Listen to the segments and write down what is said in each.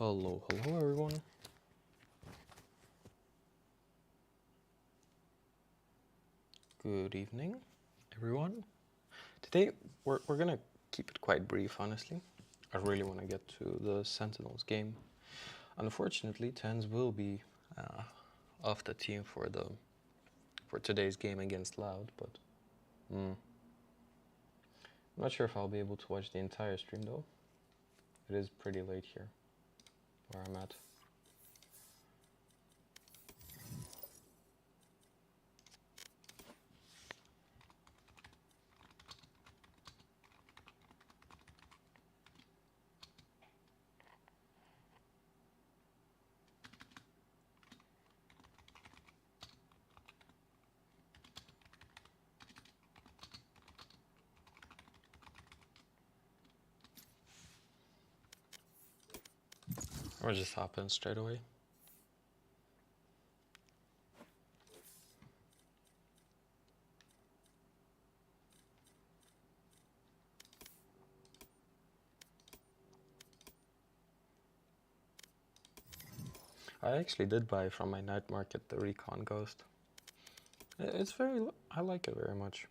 Hello, everyone. Good evening, everyone. Today we're gonna keep it quite brief, honestly. I really want to get to the Sentinels game. Unfortunately, Tens will be off the team for today's game against Loud, but I'm not sure if I'll be able to watch the entire stream though. It is pretty late here where I'm at. Or just hop in straight away. I actually did buy from my night market the Recon Ghost. It's I like it very much.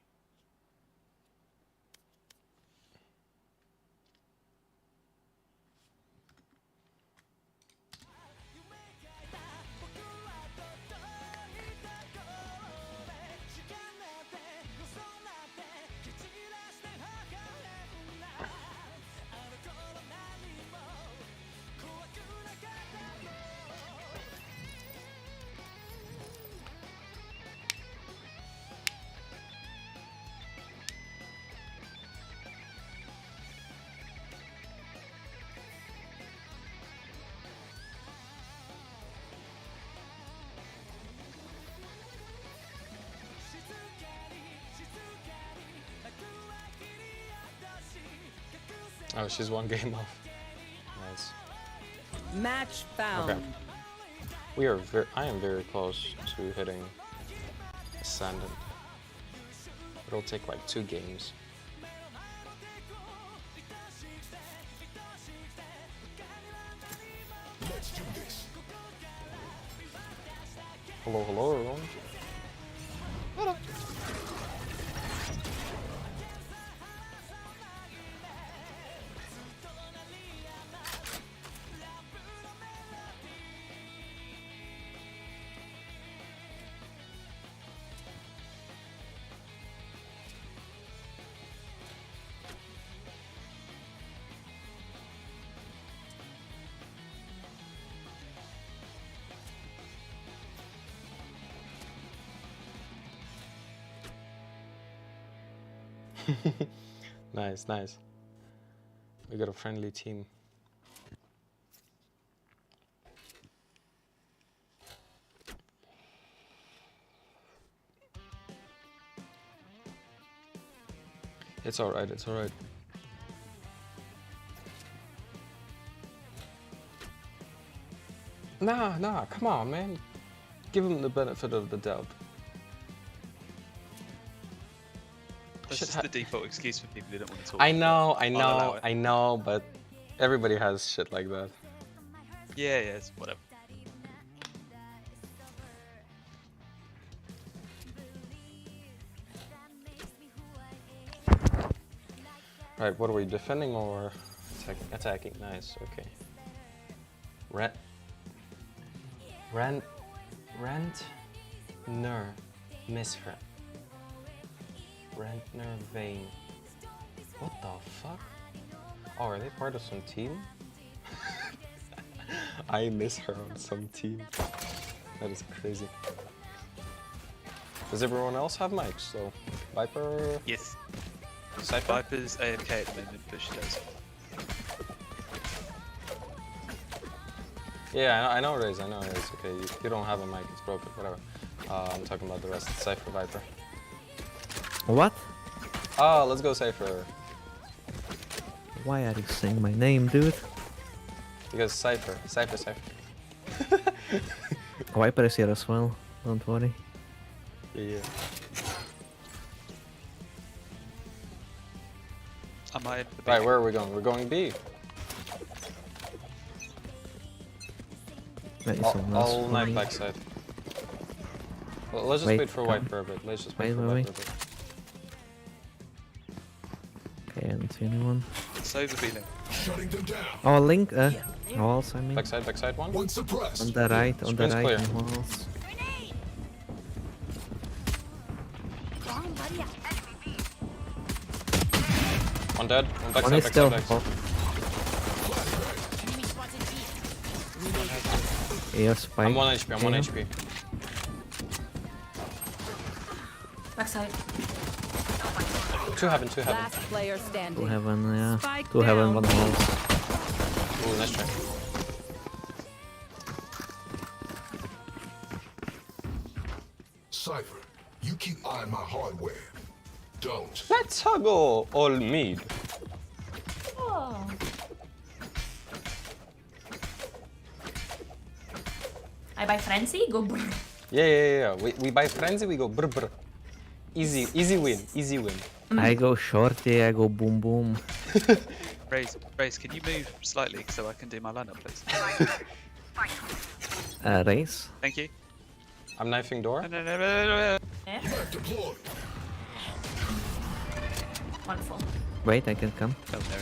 Oh, she's one game off. Nice. Match found. Okay. I am very close to hitting Ascendant. It'll take like 2 games. Let's do this. Hello, everyone. Hello. Nice. We got a friendly team. It's alright. Nah, come on, man. Give him the benefit of the doubt. That's just the default excuse for people who don't want to talk. I know, but everybody has shit like that. Yeah, it's whatever. Right, what are we, defending or attacking? Nice, okay. Misfret. Rentner Vane. What the fuck? Oh, are they part of some team? I miss her on some team. That is crazy. Does everyone else have mics? So, Viper? Yes. Cypher? Viper's AFK at the moment, but she does. Yeah, I know it is. Okay, you don't have a mic, it's broken, whatever. I'm talking about the rest. Cypher, Viper. What? Oh, let's go Cypher. Why are you saying my name, dude? Because Cypher. Viper is here as well, don't worry. Yeah. I might have the Right, where are we going? We're going B. Maybe someone else I'll for knife me. backside. Well, let's just Wait, wait for come. white for a bit. Let's just wait Wait, for wait, white for a bit. Okay, I don't see anyone. It's over feeling. Shutting them down. Oh, Link, walls, I mean. Backside one. One suppressed. On the right, on the Screen's right, clear. in walls. One dead. One backside, One is still. backside. Oh, yeah, spike. I'm 1 HP, I'm 1 Yeah. HP. Backside. Two heaven, two heaven. Last player Two standing. heaven, yeah. Spike Two heaven, down. one walls. Ooh, nice try. Cypher, you keep eyeing my hardware. Don't. Let's huggle all mid. Oh. I buy frenzy, go brr. Yeah. We buy frenzy, we go brr brr. Easy win, easy win. I go shorty, I go boom boom. Raze, can you move slightly so I can do my lineup, please? Race. Thank you. I'm knifing door. No. Yeah. Deployed. Wonderful. Wait, I can come. Oh no.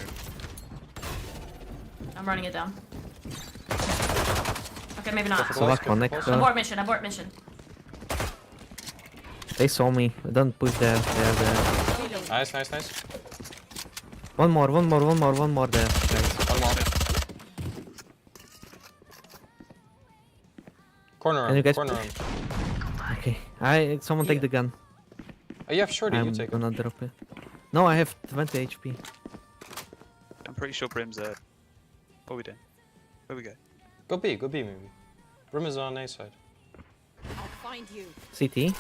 I'm running it down. Okay, maybe not. So I connect. Abort mission. They saw me. Don't push there. There. Nice. One more there. Guys. One more. Corner Can you him, guys corner push? him. Okay. Someone take the gun. Oh, you have shorty, you I'm take gonna him. drop it. No, I have 20 HP. I'm pretty sure Brim's What are we doing? Where we go? Go B maybe. Brim is on A side. I'll find you. CT.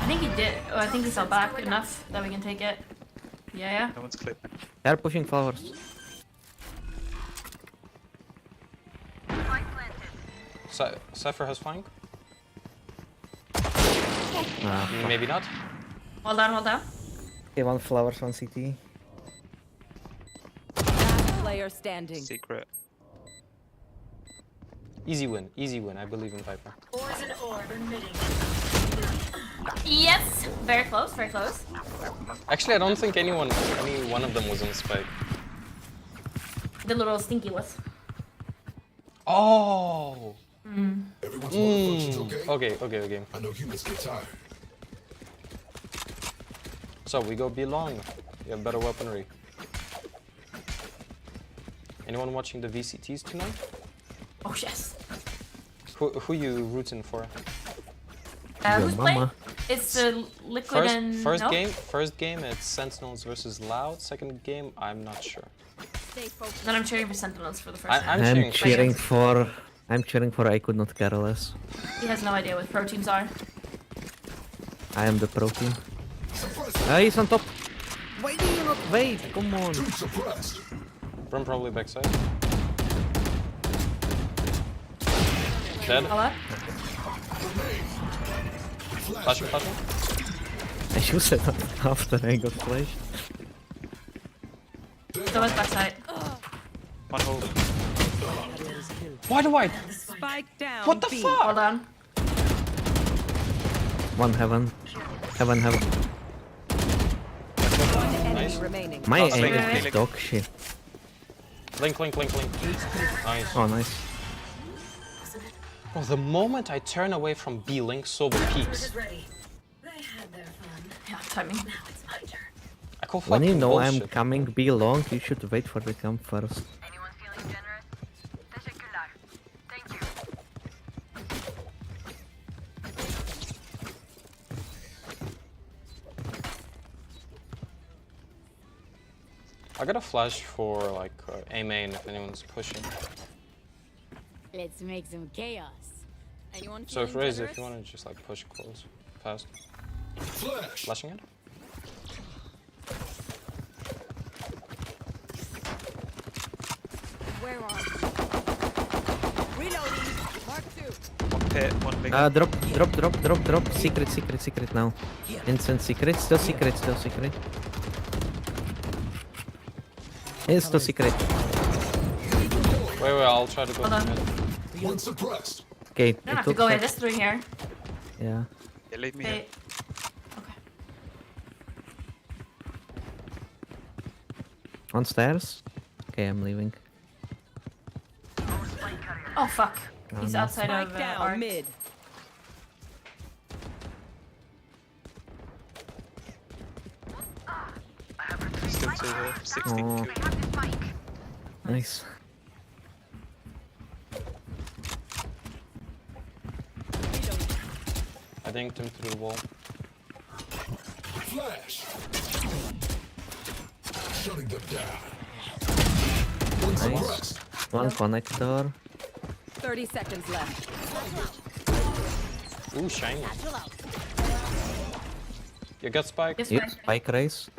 I think he did. Oh, I think he fell back enough that we can take it. Yeah. No one's clear. They're pushing flowers. Cypher has flank? Ah, fuck. Maybe not. Hold down. Okay, one flowers, one CT. Last player standing. Secret. Easy win, I believe in Viper. Yes! Very close. Actually, I don't think any one of them was in spike. The little stinky was. Oh! Everyone's malfunctions, okay? Okay. I know humans get tired. So we go B long. You have better weaponry. Anyone watching the VCTs tonight? Oh, yes. Who you rooting for? Who's playing? mama. It's the Liquid and... First game it's Sentinels versus Loud. Second game, I'm not sure. Stay focused. Then I'm cheering for Sentinels for the first time. I'm I'm cheering for cheering for I could not care less. He has no idea what pro teams are. I am the pro team. Suppressed. He's on top. Why do you not wait? Come on. Two suppressed. Brim probably backside. Dead. Hello? Flashing. I should say that after I got flashed. So it's backside. One hold. Why do I? Spike down. What the B. fuck? Hold on. One heaven. Heaven. One enemy Nice. remaining. My Last aim link, is link. dog shit. Link. Nice. Oh, nice. Oh, the moment I turn away from B, Link Sober peaks. Yeah, timing. I call When you fucking know I'm bullshit. coming be long, you should wait for the camp first. Anyone feeling generous? Teşekkürler. Thank you. I got a flash for like A main if anyone's pushing. Let's make some chaos. Anyone So if feeling Raze, generous? if you want to just like push close, fast, Flash. flashing it. Where are you? Reloading. Mark 2. One pit, one big. Drop. Secret now. Instant secret, still secret. It's still secret. Wait, I'll try to go Hold on. mid. One suppressed. Okay, You don't have to go in this through here. Yeah. Yeah, leave me here. Okay. Okay. On stairs? Okay, I'm leaving. Oh fuck. He's no. outside Spike of down arc. mid. Still 2 here. 60. Oh. Nice. I dinked him through the wall. Flash. Shutting them down. Nice. One connector. 30 seconds left. Ooh, shiny. You got spike? This Yep, way. spike race.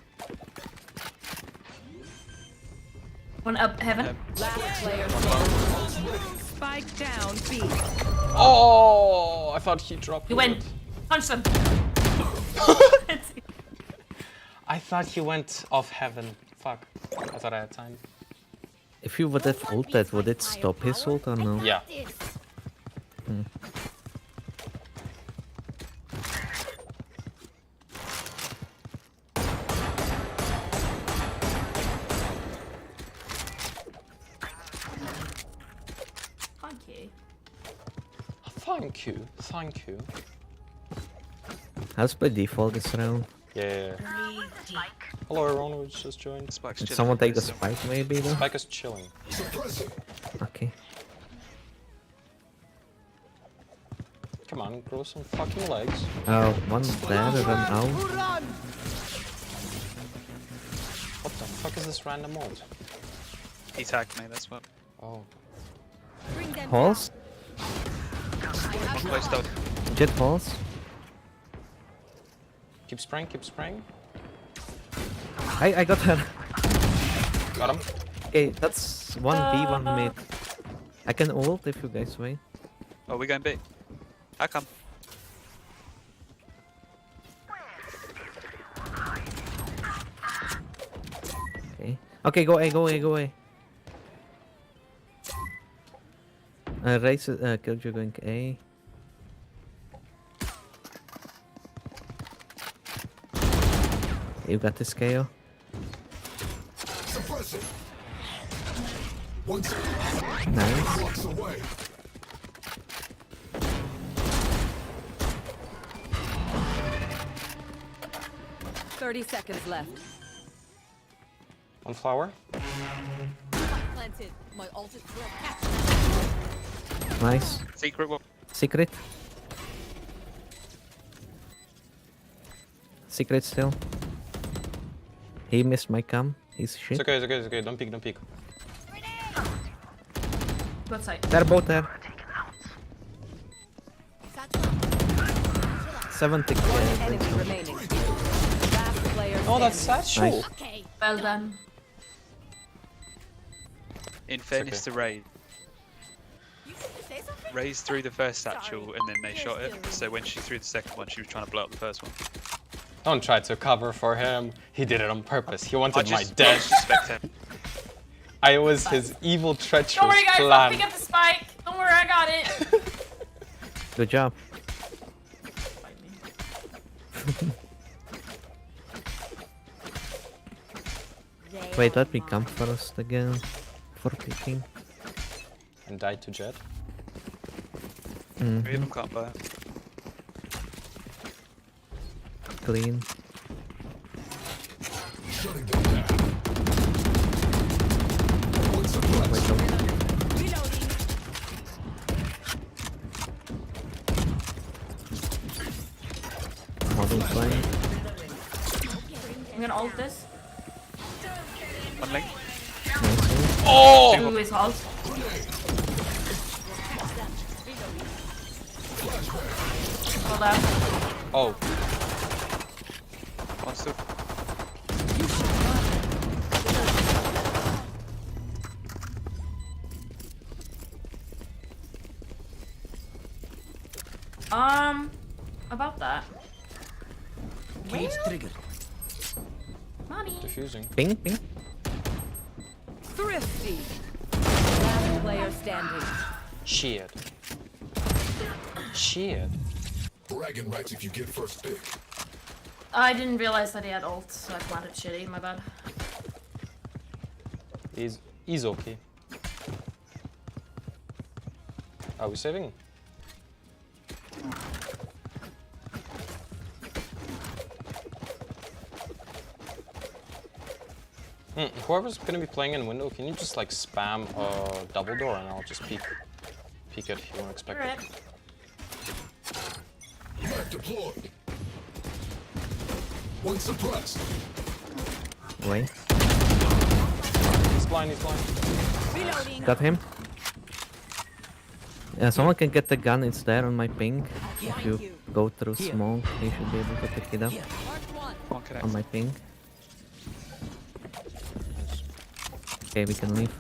One up heaven. Last player standing. Spike down B. Oh, I thought he dropped. You it. went. Punch them. I thought he went off heaven. Fuck. I thought I had time. If you would have ulted, would it stop his ult or no? Yeah. Thank you. Thank you. Thank you. How's by default this round? Yeah. Hello, everyone who just joined. Spike's Did chilling. someone take the So- spike maybe though? Spike is chilling. Suppressing. Okay. Come on, grow some fucking legs. One there, run out. What the fuck is this random ult? He tagged me, that's what. Oh. Bring them Halls? One close dog. Jet halls? Keep spraying, keep spraying. I got her. Got him. Okay, that's 1v, 1 mid. I can ult if you guys wait. Oh, we going B. I come. Okay. Okay, go A, go A, go A. Race, Killjoy going A. You got this, KO. Suppressing. One Nice. blocks away. Thirty seconds left. One flower. Planted. My ult is Nice. Secret one. Secret. Secret still. He missed my cam. He's It's shit. okay, it's okay, it's okay. Don't peek, don't peek. Both side. They're both there. 70. enemy remaining. Last player Oh, that's standing. satchel. Nice. Okay. Well done. In fairness okay. to Raid, Say something? Raze threw the first satchel and then they shot it. So when she threw the second one, she was trying to blow up the first one. Don't try to cover for him. He did it on purpose. He wanted my I death. suspect him. I was his evil, treacherous Don't worry, guys. I'll plan. pick up the spike. Don't worry, I got it. Good job. Wait, let me come first again. For picking. And died to Jet. Mm, Three of them can't buy. clean. Shutting them down. One suppressed. Wait, don't. Reloading. Model flying. I'm gonna ult this. One link. Nice. Oh! Ooh, his ult. Hold up. Oh, One still. About that. Cage triggered. Money. diffusing. Ping, ping. Thrifty. Last player standing. Shit. Shit. Bragging rights if you get first pick. I didn't realize that he had ult, so I planted shitty, my bad. He's okay. Are we saving? Whoever's gonna be playing in window, can you just like spam double door and I'll just peek it if you won't expect Alright. it. Map deployed. One suppressed. Wait. He's blind, he's blind. Reloading. Got him. Yeah, someone can get the gun, it's there on my ping. If you go through smoke, you should be able to pick it up Mark one. One connect. on my ping. Okay, we can leave.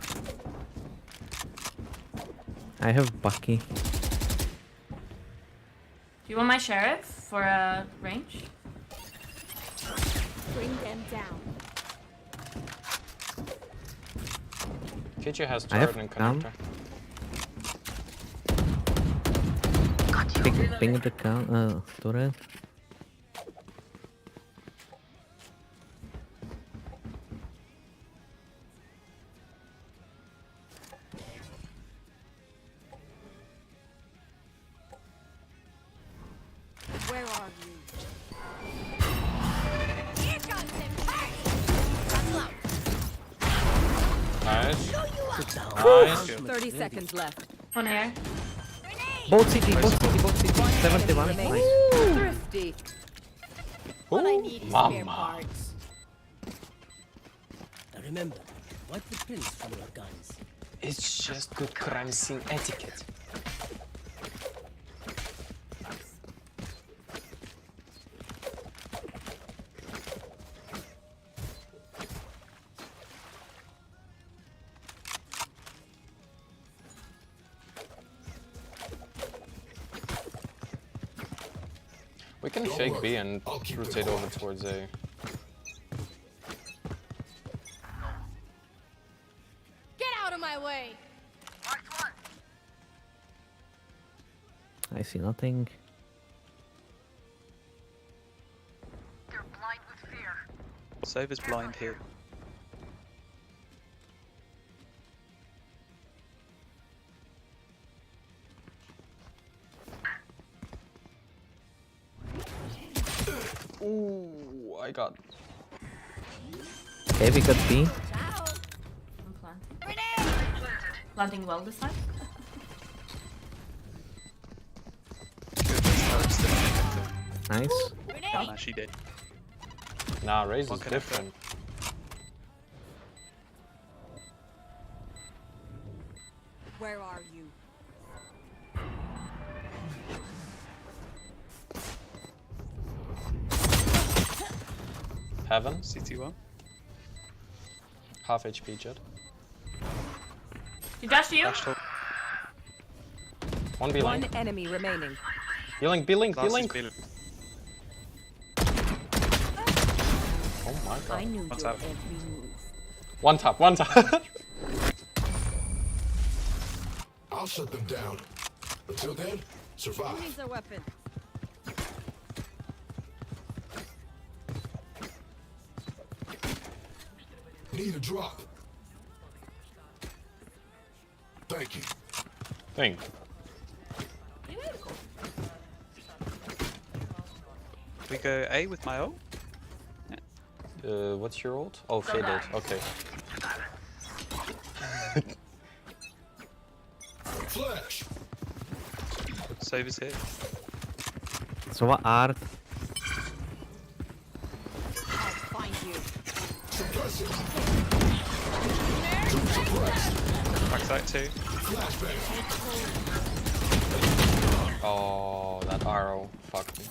I have Bucky. Do you want my sheriff for a range? Bring them down. KJ has I have turret and cam. connector. Ping the turret. Where are you? Here comes the party. Unlock. Nice. Nice. 30 seconds left. One here. Both CT, both CT, both CT. 71. Nice. Thrifty. What I need is spare Mama. parts. Now remember, wipe the prints from your guns. It's just good crime scene etiquette. We can Don't fake worry, B and I'll keep it rotate over quiet. towards A. Get out of my way. Marked one. I see nothing. They're blind with fear. Save is blind here. Ooh, I got. Okay, we got B. Ciao. I'm planting. Planting well this time. Nice. Nah, she did. Nah, Raze One is connector. different. Where are you? Heaven, CT1. half HP Jet. He dashed to you? Flash top. One B One lane. enemy remaining. B-link, B-link, Last is B-link. B. Oh my I god. knew What's your up? every move. One tap, one tap. I'll shut them down. Until then, Who survive. needs a weapon? Need a drop. Thank you. Think. We go A with my ult. What's your ult? Oh, fade ult. Okay. Flash. Save is here. Så vad är I'll find you. Suppress it. Two suppressed. Backside 2. Flashbang. Oh, that arrow. Fuck me.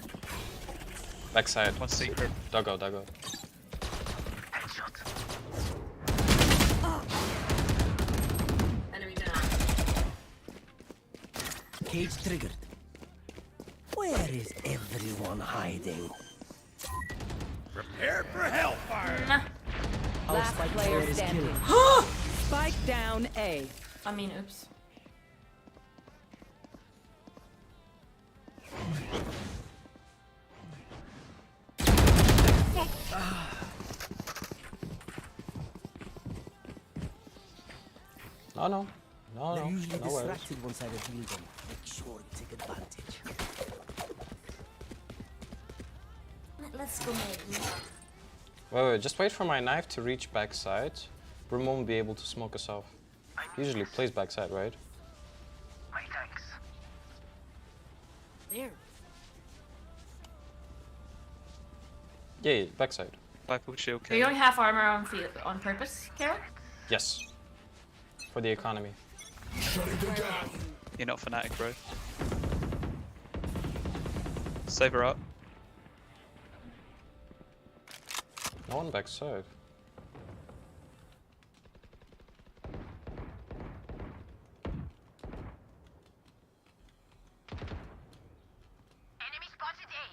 Backside. One secret. Duggo, Duggo. Enemy down. Cage triggered. Where is everyone hiding? Nah. Our Last spike player player is standing. killed. Spike down A. I mean, oops. No, no. No, They're no. usually No worries. distracted once I reveal them. Make sure you take advantage. Let's go maybe. Wait, just wait for my knife to reach backside. Brim won't be able to smoke us off. He usually plays backside, right? My thanks. There. Yeah, backside. Rifle shield Are you kill. going half armor on purpose, Carol? Yes. For the economy. Shutting them down. You're not fanatic, bro. Save her up. No one backside. Enemy spotted A.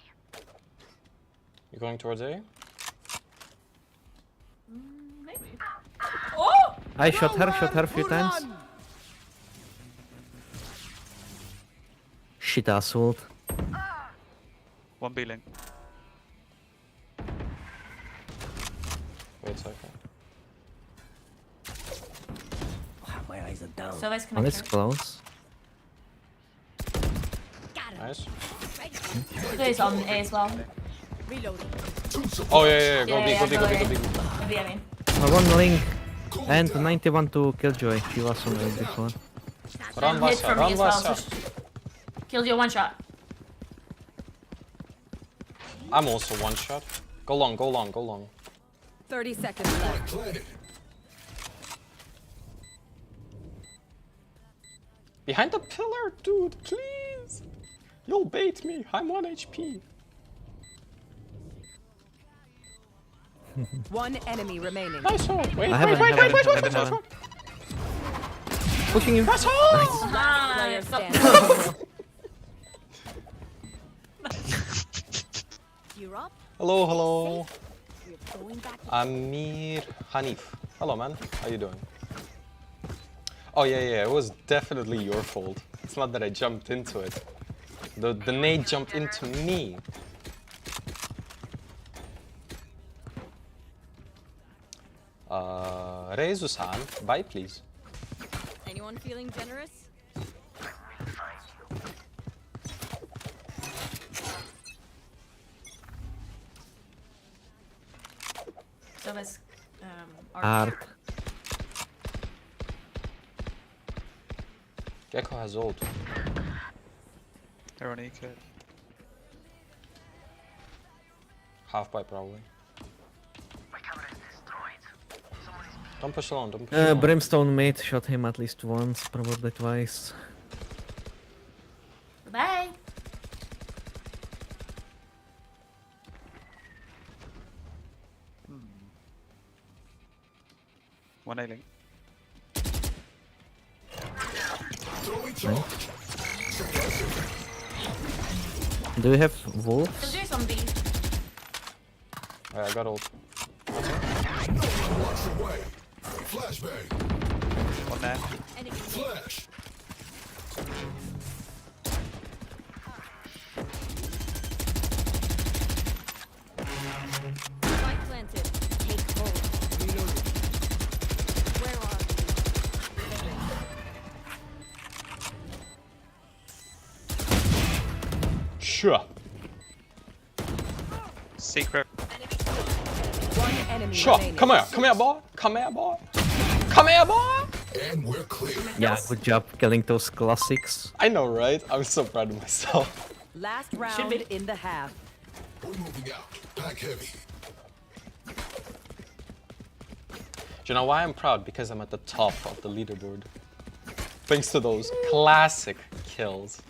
You going towards A? Maybe. Oh! I shot her a few times. Shit assault. One B-link. Wait a second. Ah, my eyes are down. So let's One is connect. close. Got him. Nice. He's on A as well. Reloading. Oh yeah, go Yeah, B, yeah, go B, go B, go go B. Maybe, I mean. One link. And 91 to Killjoy. She was on link before. Run, Hit Vasya, from me run, as well. Vasya. So killed you one shot. I'm also one shot. Go long, go long, go long. 30 seconds left. Planted. Behind the pillar, dude, please. You'll bait me. I'm 1 HP. One enemy remaining. Nice hole. Wait, I haven't- wait. haven't. Pushing him. Nice hole. Player Nice. standing. You're up. Hello, hello. We're going back. Amir Hanif. Hello, man. How you doing? Oh yeah, it was definitely your fault. It's not that I jumped into it. The nade jumped into me. Reizu-san, bye please. Anyone feeling generous? So let's Art. Gecko has ult. They're on eco. Half by probably. My camera is destroyed. Someone is Don't push along, don't push along. Brimstone mate shot him at least once, probably twice. Bye. One A-link. Throwing charge. Do you have Kill wolves? you some B. Alright, I got ult. Watch your way. Flashbang. One there. Enemy. Flash. Spike planted. Take hold. Reloading. Where are Sure. Secret. One enemy Sure. remaining. Come here, boy. Come here, boy. Come here, boy. And we're clear. Yeah, good job killing those classics. I know, right? I'm so proud of myself. Last Should round be. in the half. We're moving out. Pack heavy. Do you know why I'm proud? Because I'm at the top of the leaderboard. Thanks to those classic kills.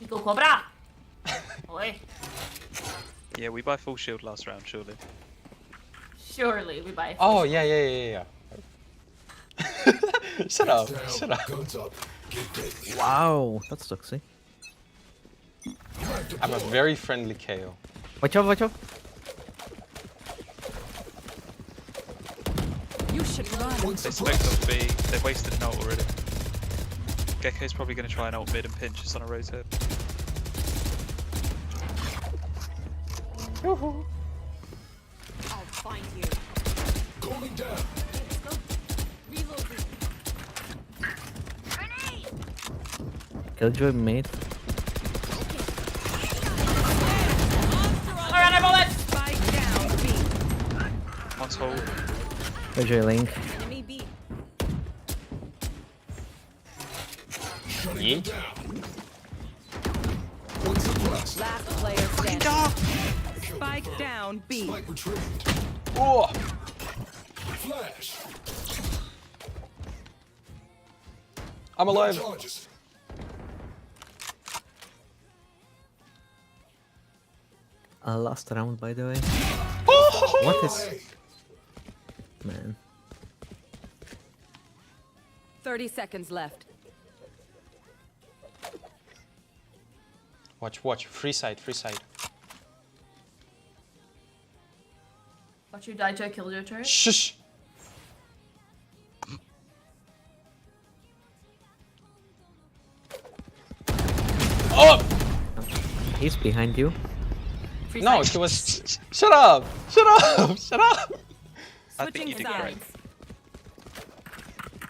Eco Cobra. Oi. Yeah, we buy full shield last round, surely. Surely we buy. Oh, yeah. Shut up, Down. shut up. Guns up. Get deadly. Wow, that's toxic. I'm a very friendly KO. Watch out, watch out. You should run. They smoked off B. They've wasted an ult already. Gecko's probably going to try and ult mid and pinch us on a rotate. I'll find you. Going down. Reloading. Killjoy mate. Alright, I roll it! Spike down B. One's hold. Killjoy link. Enemy B. Shutting Yeet. them down. What's the plus? Last player standing. Spike down B. Spike retrieved. Oh! Flash. I'm alive. Charges. Last round, by the way. Oh! What is... Hey, Man. 30 seconds left. Watch, watch. Free side, free side. Watch you die to a killjoy turret. Shush! Oh! He's behind you. Free No, side. he was. Shut up! Shut up! Shut up! I think you Switching did great. sides.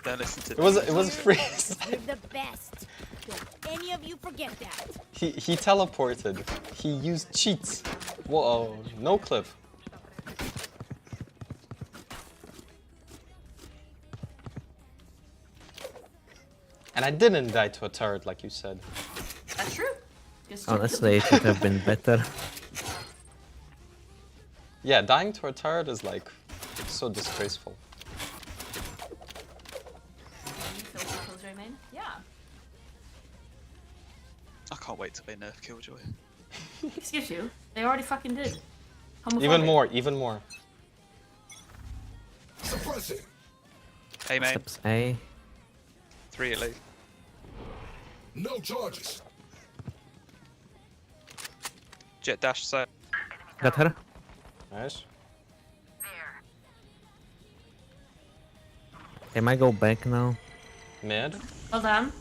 Don't listen to It was free. You're the best. Don't any of you forget that. He teleported. He used cheats. Whoa! No clip. And I didn't die to a turret like you said. That's true. Just Honestly, it should have been better. Yeah, dying to a turret is like so disgraceful. Killjoy main? Yeah. I can't wait till they nerf Killjoy. Excuse you. They already fucking did. Homophobic. Even more, even more. suppressing. Hey, mate. Steps A. 3 at least. No charges. Jet dash set. Got her. Nice. They might go back now. Mid. Well done.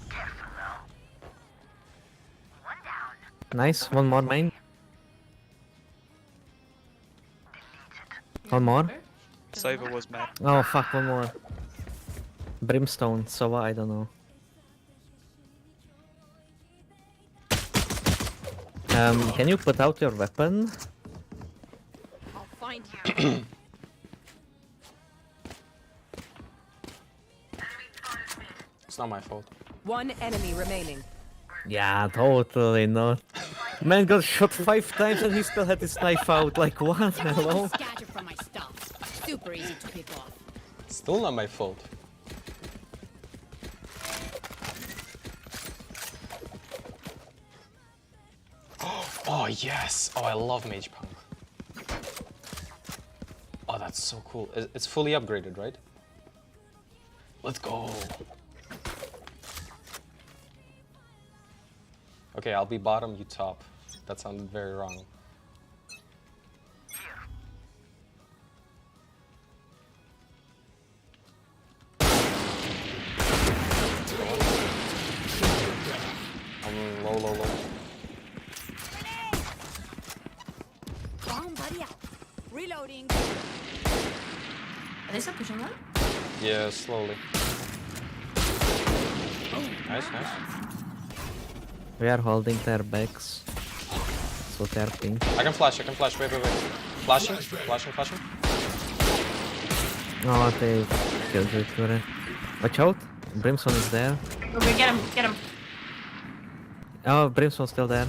Nice. One more main. One more. Sova was mad. Oh fuck, one more. Brimstone, Sova, I don't know. Can you put out your weapon? I'll find you. It's not my fault. One enemy remaining. Yeah, totally not. Man got shot 5 times and he still had his knife out. Like what? Hello? Scatter from my stuff. Super easy to pick off. Still not my fault. Oh yes! Oh, I love Mage Punk. Oh, that's so cool. It's fully upgraded, right? Let's go. Okay, I'll be bottom, you top. That sounded very wrong. I'm low, low, low. Bomb buddy out. Reloading. Are they still pushing that? Yeah, slowly. Nice, nice. We are holding their backs. So they're pink. I can flash, wait, wait, wait. Flashing, flashing, flashing. Oh, they killed the turret. Watch out! Brimstone is there. Okay, get him, get him. Oh, Brimstone's still there.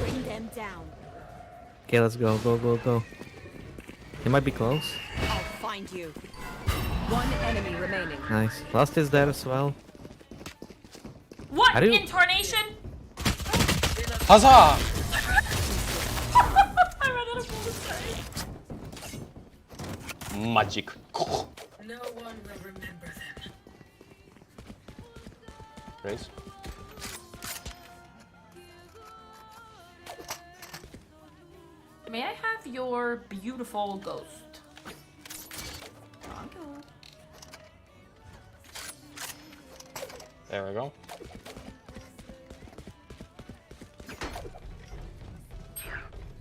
Bring them down. Okay, let's go, go, go, go. He might be close. I'll find you. One enemy remaining. Nice. Last is there as well. What Are you- incarnation? Huzzah! I ran out of bullets, sorry. Magic. No one will remember them. Raise. May I have your beautiful ghost? Thank you. There we go.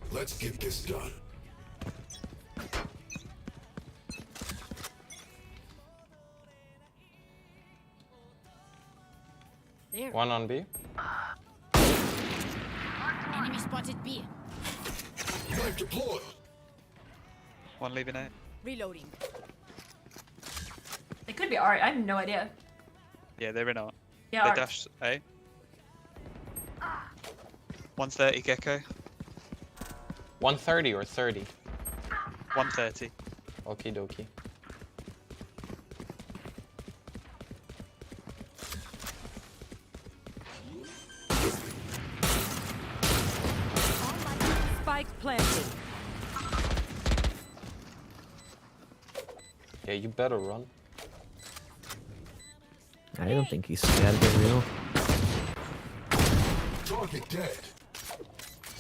Let's get this done. There. One on B. Enemy spotted B. Knife deployed. One leaving A. Reloading. They could be alright. I have no idea. Yeah, they're in A. Yeah, They alright. dashed A. 130 Gecko. 130 or 30. 130. Okie dokie. Spike planted. Yeah, you better run. I don't think he's scared of you. Target dead.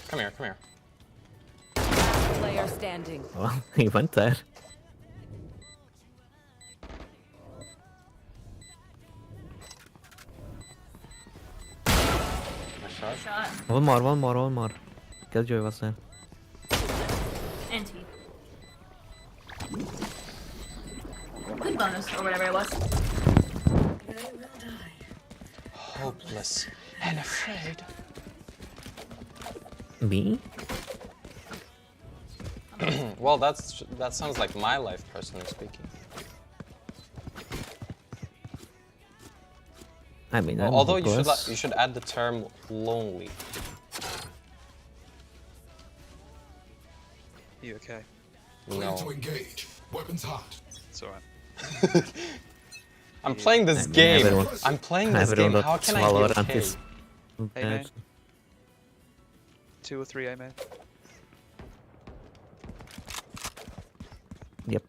Come here, come here. Player standing. Well, he went there. Nice shot. Shot. One more. Killjoy was there. And T. Good bonus, or whatever it was. Hopeless and afraid. Me? Well, that sounds like my life, personally speaking. I mean, I'm Although hopeless. you should add the term lonely. You okay? Clear to No. engage. Weapons hot. It's alright. I'm playing this I mean, game. everyone- I'm playing this Everyone game. How that can I be VALORANT okay? is Hey, bad. man. 2 or 3 A man. Yep.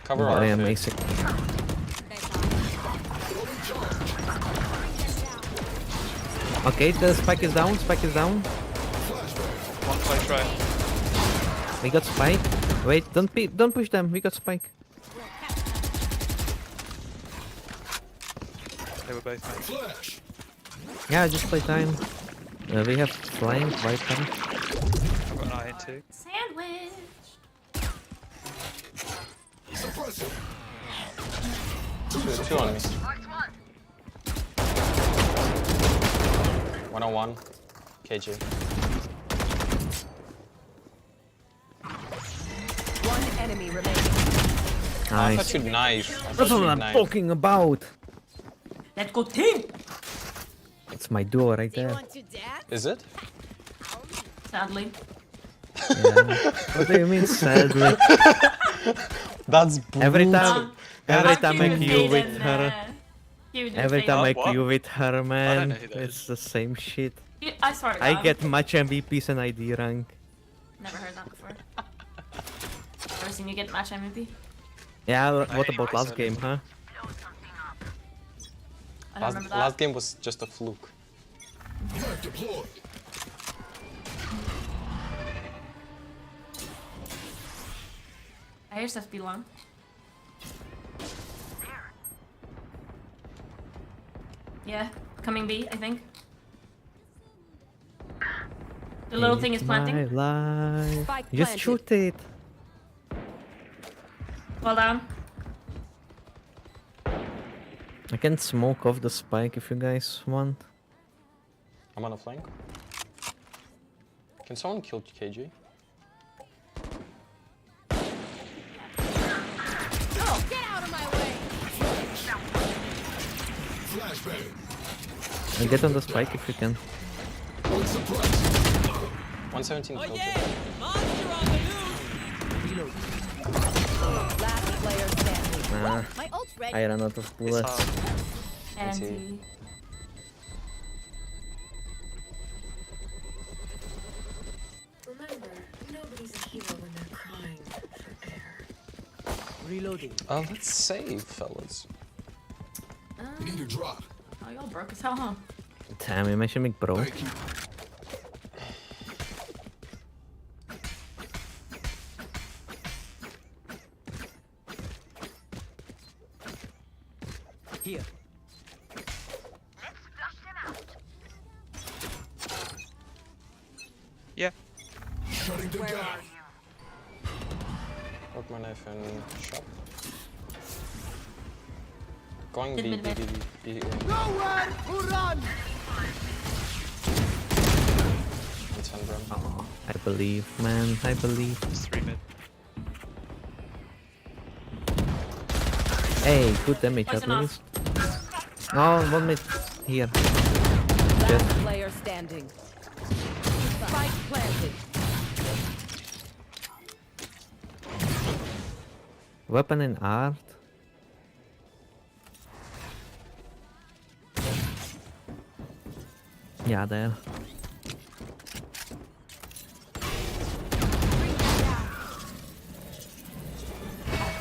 Cover Very our amazing. Okay, the spike is down. One close right. We got spike. Wait, don't push them. We got spike. They were both main. Flash. Yeah, just play time. We have flying Viper. I've got an eye in too. Sandwich. Suppressor. two on me. 101. KJ. One enemy remaining. I Nice. thought you'd knife. That's what I'm talking about. Let's go team! It's my duo right Do you there. want to dance? Is it? Sadly. Yeah. What do you mean, sadly? That's Every time, Um, every I'm time I cute queue with and, her, cute and every fake. time I What? queue with her, man, know who that it's the same shit. I swear to God. I get much MVPs and ID rank. Never heard that before. Ever seen you get match MVP? Yeah, what hate about last myself. game, huh? I don't remember that. Last game was just a fluke. Knife deployed. I hear stuff be long. Yeah, coming B, I think. The little thing is planting. My life. Spike Just planted. shoot it. Well down. I can smoke off the spike if you guys want. I'm on a flank. Can someone kill KJ? Get out of my way! Flashbang. And get on the spike if you can. One suppressed. 117 killed. Last player standing. Nah, My ult's ready. I ran out of It's bullets. hard. And see. T. Remember, nobody's a hero when they're crying for air. Reloading. Let's save, fellas. Need a drop. Oh, y'all broke as hell, huh? Damn, you mentioned me, bro. Thank you. Here. Yeah. Shutting them down. Broke my knife and shot. Going Mid, B, mid, B, mid. B, B, B. Nowhere to run! It's on Brim. Oh, I believe, man. I believe. It's 3 mid. Hey, good damage Poison at off. least. No, 1 mid. Here. Last player standing. Spike planted. Weapon in art. Yeah, there.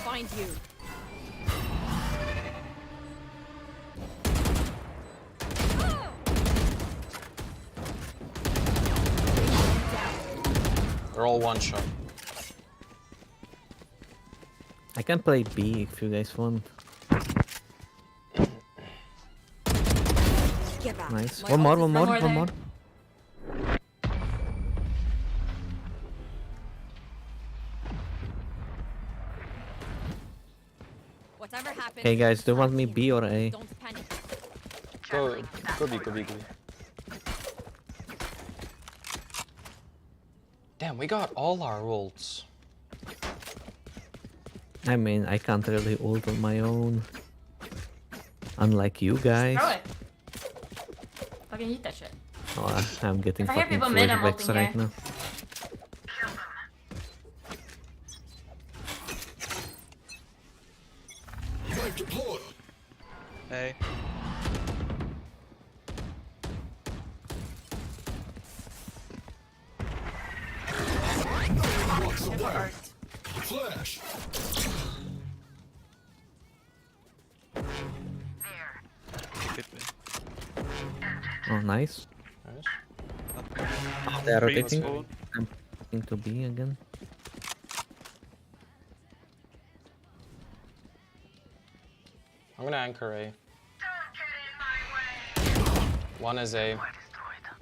Find you. They're all one shot. I can play B if you guys want. Get back. Nice. My One more, ult is one more, more one there. more. Whatever happens. Okay, guys, do you want trust me B or A? Don't panic. Go B, go B, go B. Damn, we got all our ults. I mean, I can't really ult on my own. Unlike you guys. Throw it. Fucking eat that shit. Oh, I'm getting If I hear fucking people mid, I'm flashbacks ulting right here. now. Knife deployed. A. Walks away. Flash. Good mid. Oh, nice. Nice. They are Three rotating. spawn. I'm going to B again. I'm gonna anchor A. One is A.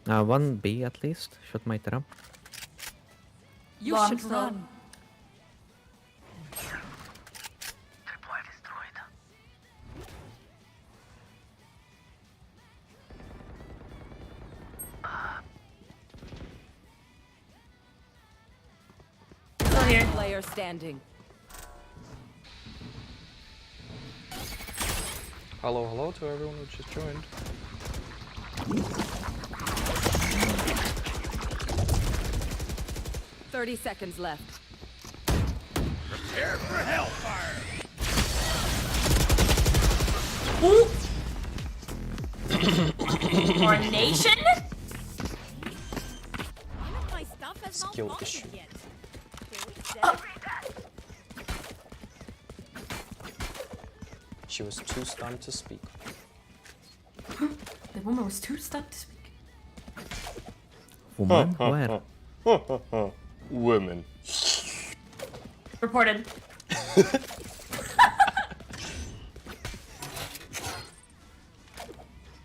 One B at least. Shot my trap. You Long should still. run. Still here. Player standing. Hello, hello to everyone who just joined. Thirty seconds left. Ooh. Coronation? My stuff has Skill not issue. yet. She was too stunned to speak. The woman was too stuck to speak. Woman? Where? Women. Reported.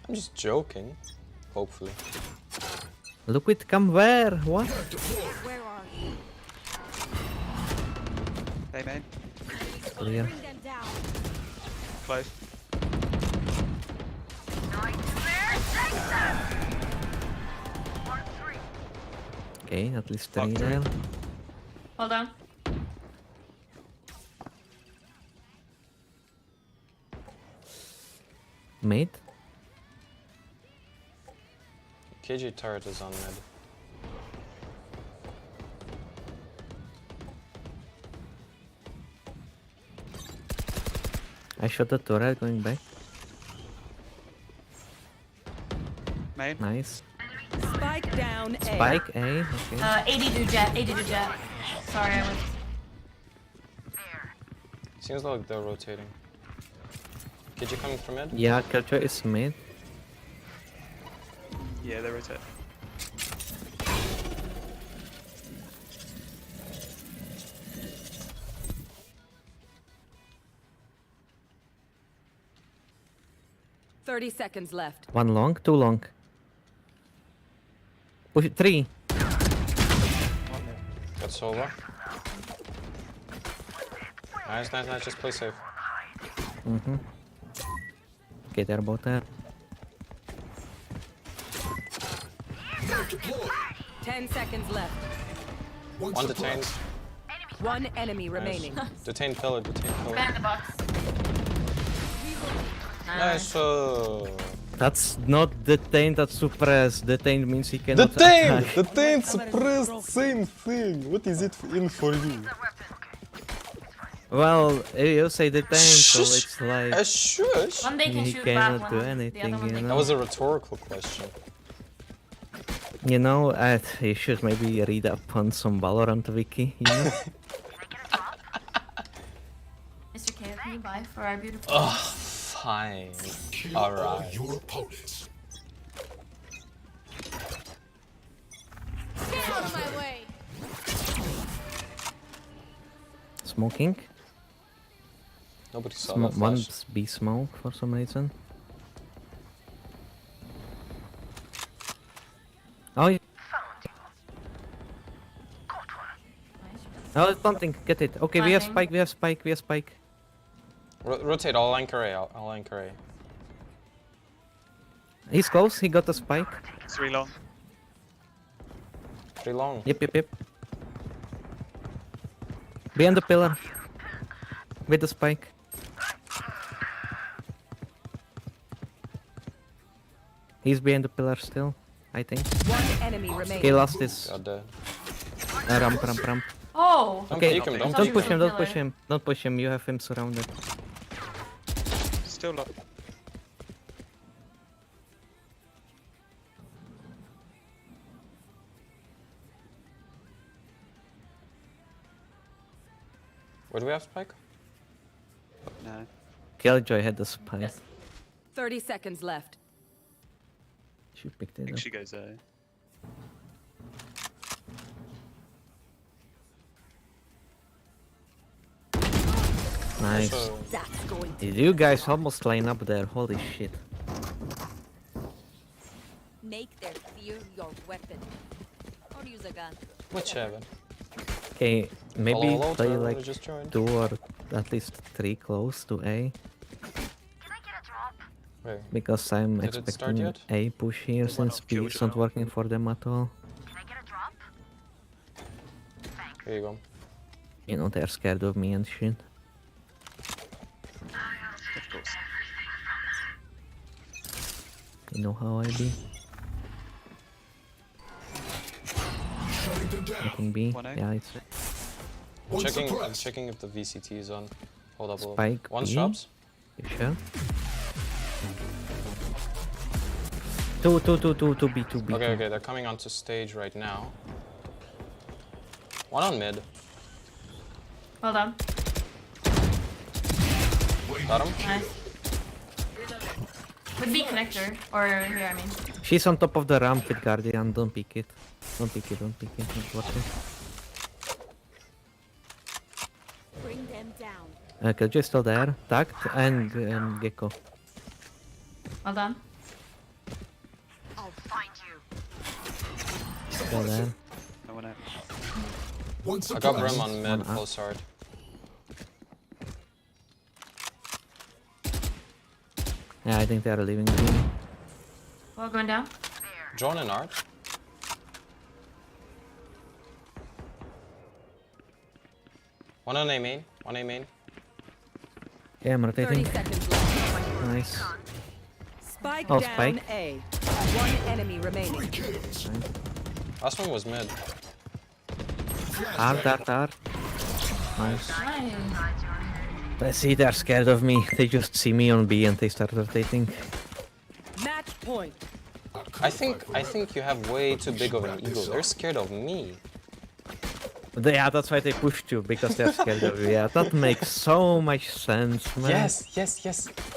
I'm just joking. Hopefully. Look it come where? What? Where are you? A main. Clear. Bring them down. Close. Okay, at least 3 Locked her. there. Hold on. Mate? KG turret is on mid. I shot the turret going back. Main. Nice. Spike down A. Spike A. Okay. 80 to jet, 80 to jet. Sorry, I was. Seems like they're rotating. KG coming from mid? Yeah, Killjoy is mid. Yeah, they rotate. Thirty seconds left. 1 long, 2 long. Push it, 3. Got Sova. Nice, nice, nice. Just play safe. Mm-hmm. Okay, they're both there. Knife deployed. 10 seconds left. One detained. One enemy remaining. Detained pillar, detained pillar. Back in the box. Nice. That's not detained, that's suppressed. Detained means he cannot Detained! attack. Detained, suppressed, same thing. What is it in for you? Well, you say detained, so it's like... Shush! One they can He shoot cannot back, do one, the anything, other one you they know? That was a rhetorical question. You know, you should maybe read up on some Valorant wiki, you know? Mr. K, can you buy for our beautiful? Ugh, fine. Kill all Alright. your opponents. Get out of my way. Smoking? Nobody saw that flash. One's B smoke for some reason. Oh, yeah. Oh, it's planting. Get it. Okay, we have Planting. spike, we have spike, we have spike. Rotate, I'll anchor A, I'll anchor A. He's close, he got the spike. 3 long. Pretty long. Yep, yep, yep. Behind the pillar. With the spike. He's behind the pillar still, I think. One enemy remaining. Okay, last is God damn. ramp, ramp, ramp. Oh! Don't Okay, peek him, don't Don't Don't peek push him. him, don't push Pillar. him. Don't push him, you have him surrounded. Still low. Where do we have spike? No. Killjoy had the spike. Yes. 30 seconds left. She picked I it think up. she goes A. Nice. So, That's going to Did you guys almost line up there? Holy shit. make their fear your weapon. Or use a gun. whichever. Okay, maybe Hello, play hello, like just joined. 2 or at least 3 close to A. Can I get a drop? Wait, Because I'm Did it start expecting yet? A push here since B killed is not now. working for them at all. Can I get a drop? here you go. You know, they're scared of me and shit. Of course. You know how I be. Shutting them down. Looking B. 1A. Yeah, it's One I'm suppressed. checking if the VCT is on. Hold up, hold up. Spike One B. shops. You sure? 2 B, 2 B. Okay, okay, they're coming onto stage right now. One on mid. Well done. Got him. Nice. Would be connector. Or here, I mean. She's on top of the ramp with Guardian. Don't pick it. Don't pick it, don't pick it. Not worth bring them down. it. Killjoy's still there. Tagged and Gecko. Well done. I'll find you. Still there. No one out. One I got Brim suppressed. on mid, One up. close hard. Yeah, I think they are leaving B. Well, going down. Drone and art. One on A main, one A main. Yeah, I'm 30 rotating. seconds left. Nice. Spike Oh, down spike. A. One enemy remaining. Kills. Last one was mid. Art. Nice. Nice. Let's see, they're scared of me. They just see me on B and they start rotating. Match point. I think you have way too big of an ego. They're scared of me. Yeah, that's why they pushed you, because they're scared of you. Yeah, that makes so much sense, man. Yes.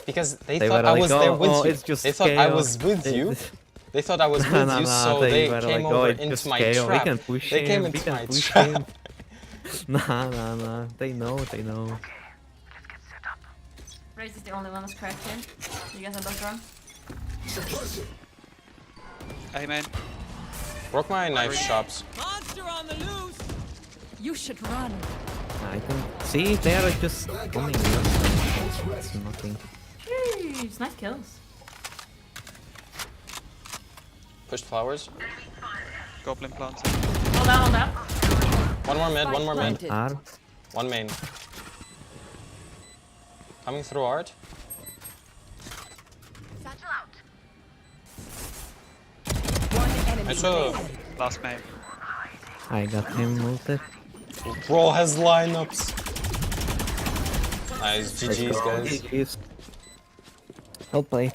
Because they They thought were I like, was there "Oh, with oh, you. it's just They thought I chaos." was with you. They thought I was with Nah, you, nah, so they were came like, over it's into just my chaos. trap. We can push They came him, we into can my push trap. him. Nah. They know. Raze is the only one that's correct here. You guys are both wrong. Suppressing. Hey man. Broke my knife shops. Monster on the loose. You should run. I can see they are just coming. It's nothing. Jeez, nice kills. Pushed flowers. Goblin planted. Hold out, hold out. One more mid, one more mid. Planted. R. One main. Coming through art. Satchel out. One enemy I saw. remaining. Last main. I got him ulted. Bro has lineups. Nice, GG's guys. GG's. Well played.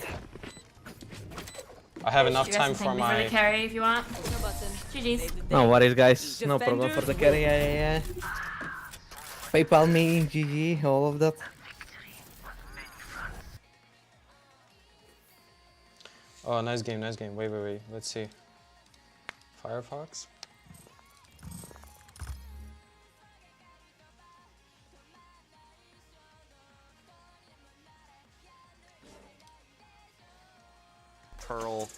I have enough You guys time can for thank me for the my. carry if you want. GG's. No worries, guys. No problem for the carry. Yeah. PayPal me, GG, all of that. Oh, nice game, nice game. Wait, wait, wait. Let's see. Firefox. Pearl.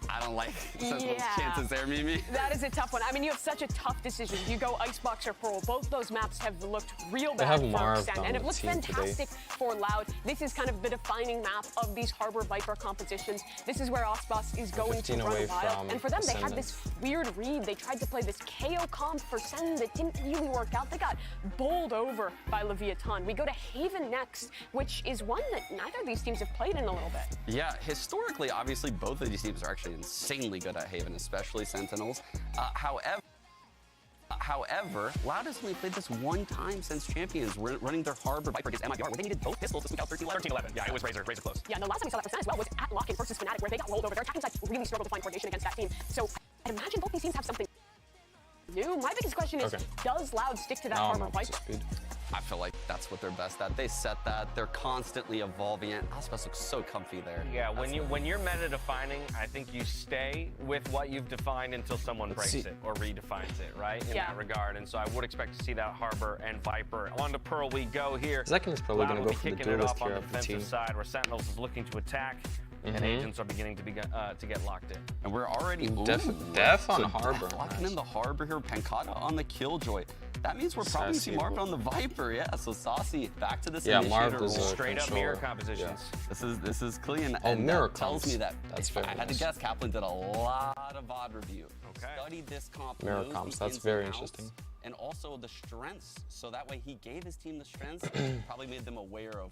I don't like those Yeah. chances there, Mimi. That is a tough one. I mean, you have such a tough decision. You go Icebox or Pearl. Both those maps have looked real They bad have for Marv Sen, down and it the looks team today. fantastic for Loud. This is kind of the defining map of these Harbor Viper competitions. This is where Osbos is going to 15 run away wild. from And for them, they had Ascendant. this weird read. They tried to play this KO comp for Sen that didn't really work out. They got bowled over by Leviathan. We go to Haven next, which is one that neither of these teams have played in a little bit. Yeah, historically, obviously, both of these teams are actually insanely good at Haven, especially Sentinels. However, Loud has only played this one time since Champions, running their Harbor Viper against MIBR, where they needed both pistols to squeak out 13-11. Yeah, it was Razor close. Yeah, and the last time we saw that for Sen as well was at Lock-in versus Fnatic, where they got rolled over. Their attacking side really struggled to find coordination against that team. So I'd imagine both these teams have something new. My biggest question is, Okay. does Loud stick to that Now I'm Harbor up to Viper? speed. I feel like that's what they're best at. They set that. They're constantly evolving it. Osbos looks so comfy there. Yeah, when you're meta defining, I think you stay with what you've defined until someone breaks see. it or redefines it, right? In Yeah. that regard. And so I would expect to see that Harbor and Viper. On to Pearl we go here. Zekin is probably Loud gonna will go be for the kicking it duelist off on here the of the defensive team. side, where Sentinels is looking to attack, and agents are beginning to get locked in. And we're already Def on so Harbor, Def locking nice. in the Harbor here. Pancata on the Killjoy. That means we're probably Sassy see Marv will- on the Viper. Yeah, so Saucy back to this Yeah, initiator Marv role. deserves Straight up control. mirror compositions. This is clean. Oh, and mirror that tells comps. me that That's if I very had to nice. guess, Kaplan did a lot of VOD review. Okay. Studied this comp. Mirror knows comps, the that's ins very and outs, interesting. And also the strengths. So that way he gave his team the strengths, probably made them aware of,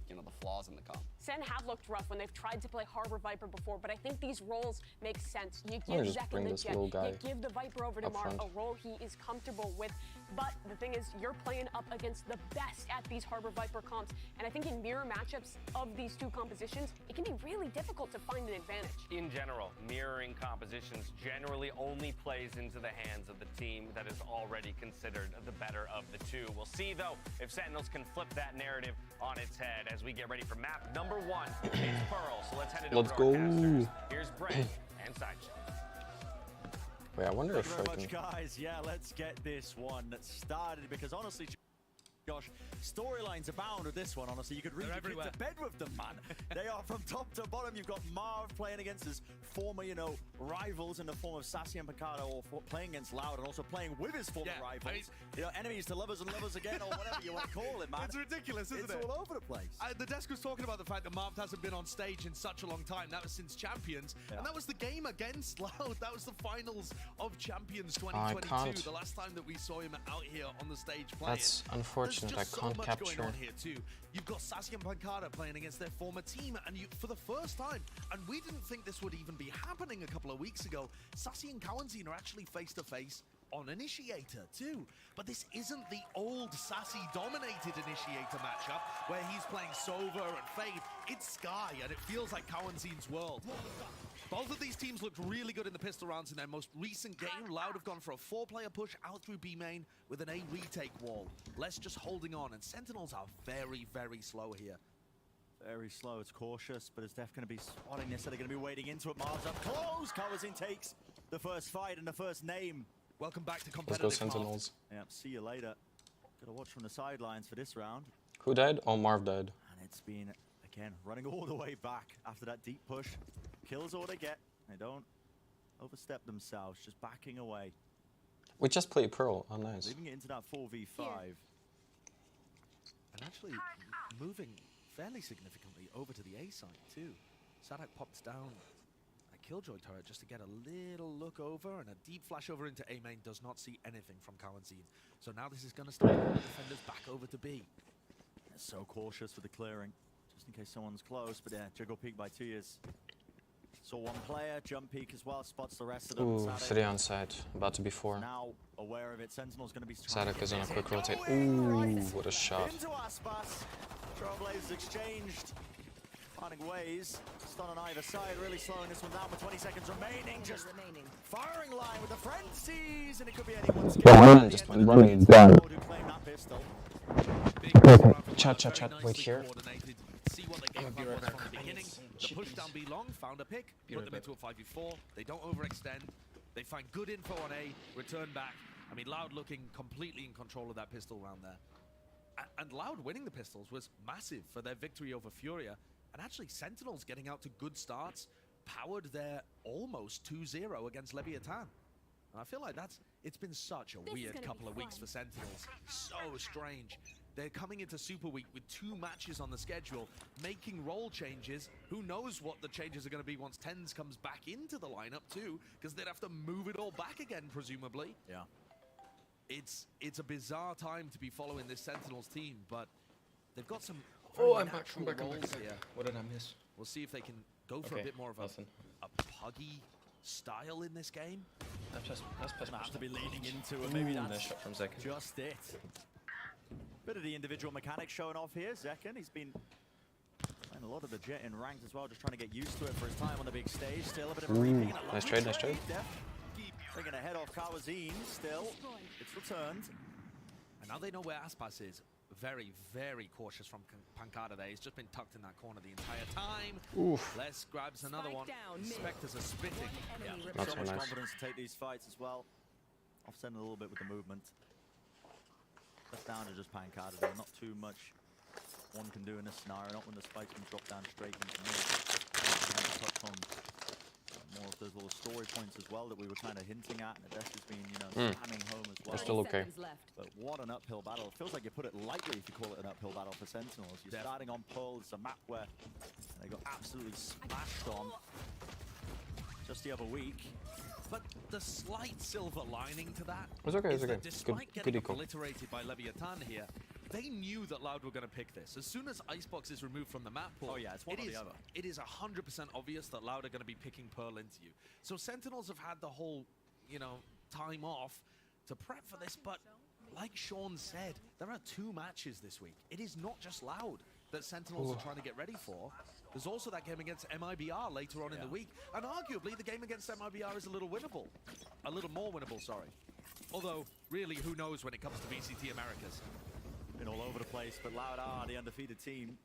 you know, the flaws in the comp. Sen have looked rough when they've tried to play Harbor Viper before, but I think these roles make sense. You Let me give just Zek bring the this Jet, little guy you give the Viper over to up Marv, front. a role he is comfortable with. But the thing is, you're playing up against the best at these Harbor Viper comps, and I think in mirror matchups of these two compositions, it can be really difficult to find an advantage. In general, mirroring compositions generally only plays into the hands of the team that is already considered the better of the two. We'll see, though, if Sentinels can flip that narrative on its head as we get ready for map number 1. It's Pearl, so let's head it Let's over to our go. casters. Here's Brent and Sideshow. Wait, I wonder Thank if you I very can. much, guys. Yeah, let's get this one started, because honestly, Josh, storylines abound with this one. Honestly, you could read your kids to bed with them, man. They are from top to bottom. You've got Marv playing against his former, rivals in the form of Sassy and Picado, or playing against Loud, and also playing with his former rivals. Enemies to lovers and lovers again, or whatever you want to call it, man. It's ridiculous, isn't it? It's all over the place. The desk was talking about the fact that Marv hasn't been on stage in such a long time. That was since Champions, and that was the game against Loud. That was the finals of Champions 2022. can't. The last time that we saw him out here on the stage playing. That's unfortunate. There's I just so can't much capture. going on here too. You've got Sassy and Pancada playing against their former team, and for the first time, and we didn't think this would even be happening a couple of weeks ago, Sassy and Cowanzine are actually face-to-face on Initiator too. But this isn't the old Sassy-dominated Initiator matchup where he's playing Sova and Fade. It's Sky, and it feels like Cowanzine's world. Both of these teams looked really good in the pistol rounds in their most recent game. Loud have gone for a 4-player push out through B main with an A retake wall. Less just holding on, and Sentinels are very, very slow here. Very slow, it's cautious, but it's definitely going to be spotting this, so they're going to be wading into it. Marv's up close. Cowanzine takes the first fight and the first name. Welcome back to Let's competitive. go Sentinels. Yep, see you later. Gotta watch from the sidelines for this round. Who died? Oh, Marv died. And it's been, again, running all the way back after that deep push. Kills all they get. They don't overstep themselves, just backing away. We just played Pearl. Oh, nice. Leaving it into that 4v5. And actually moving fairly significantly over to the A side too. Sadak pops down a Killjoy turret just to get a little look over, and a deep flash over into A main. Does not see anything from Kawanzine. So now this is going to start the defenders back over to B. They're so cautious with the clearing, just in case someone's close. But yeah, juggle peek by Tears. Saw one player, jump peek as well, spots the rest of them. Ooh, 3 on side, about to be 4. Now aware of it, Sentinel's going to be Sadak is on a quick rotate. Ooh, what a shot. Into Aspas. Trailblazers exchanged. Finding ways. Stun on either side, really slowing this one down with 20 seconds remaining. Just firing line with the frenzies, and it could be anyone's Run, just went running down. Chat, wait here. See what the game plan was from the beginning. The push down B long, found a pick, put them into a 5v4. They don't overextend. They find good info on A, return back. I mean, Loud looking completely in control of that pistol round there. And Loud winning the pistols was massive for their victory over Furia. And actually, Sentinels getting out to good starts powered their almost 2-0 against Leviathan. And I feel like it's been such a weird couple of weeks for Sentinels. So strange. They're coming into Super Week with 2 matches on the schedule, making role changes. Who knows what the changes are going to be once TenZ comes back into the lineup too, because they'd have to move it all back again, presumably. Yeah. It's a bizarre time to be following this Sentinels team, but they've got some I'm back. I'm back. roles here. What did I miss? We'll see if they can go for a bit more of a puggy style in this game. That's Gonna have to be leaning into it. Maybe that's nice shot from Zek. just it. Bit of the individual mechanics showing off here. Zekken, he's been playing a lot of the Jet in ranked as well, just trying to get used to it for his time on the big stage. Still a bit of a repeat. Nice trade, nice trade. Taking a head off Kawazine, still. It's returned. And now they know where Aspas is. Very, very cautious from Pancada there. He's just been tucked in that corner the entire time. Oof. Les grabs another one. Spectres are spitting. Yeah, so much confidence to take these fights as well. Offsetting a little bit with the movement. That's down to just Pancada there. Not too much one can do in this scenario. Not when the spike's been dropped down straight into mid. Touch on more of those little story points as well that we were kind of hinting at. And Adesh has been, hamming home as well. They're still okay. But what an uphill battle. It feels like you put it lightly if you call it an uphill battle for Sentinels. You're starting on Pearl. It's a map where they got absolutely smashed on just the other week. But the slight silver lining to that It's okay, is it's okay. that despite Good getting eco. obliterated by Leviathan here, they knew that Loud were going to pick this. As soon as Icebox is removed from the map pool, it's one or the other. It is 100% obvious that Loud are going to be picking Pearl into you. So Sentinels have had the whole, time off to prep for this, but like Sean said, there are 2 matches this week. It is not just Loud that Sentinels are trying to get ready for. There's also that game against MIBR later on in the week, and arguably the game against MIBR is a little winnable. A little more winnable, sorry. Although, really, who knows when it comes to VCT Americas. Been all over the place, but Loud are the undefeated team.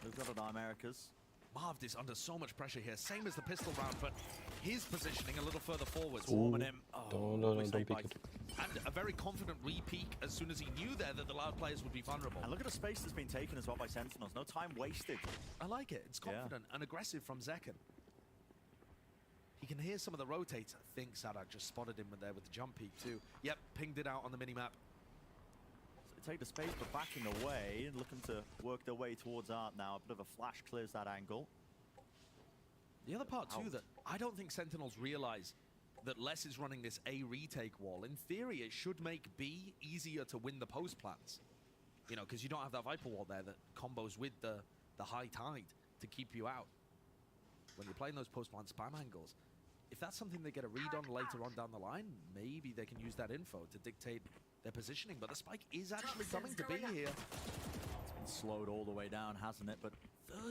They've got the Americas. Marvd is under so much pressure here, same as the pistol round, but his positioning a little further forward. Warming him. Don't peek it. And a very confident re-peek as soon as he knew there that the Loud players would be vulnerable. And look at the space that's been taken as well by Sentinels. No time wasted. I like it. It's confident and aggressive from Zekken. He can hear some of the rotates. I think Sadak just spotted him there with the jump peek too. Yep, pinged it out on the mini-map. So take the space, but backing away and looking to work their way towards Art now. A bit of a flash clears that angle. The other part too that I don't think Sentinels realize that Les is running this A retake wall. In theory, it should make B easier to win the post plants. Because you don't have that Viper wall there that combos with the high tide to keep you out. When you're playing those post plant spam angles, if that's something they get a read on later on down the line, maybe they can use that info to dictate their positioning. But the spike is actually coming to B here. It's been slowed all the way down, hasn't it? But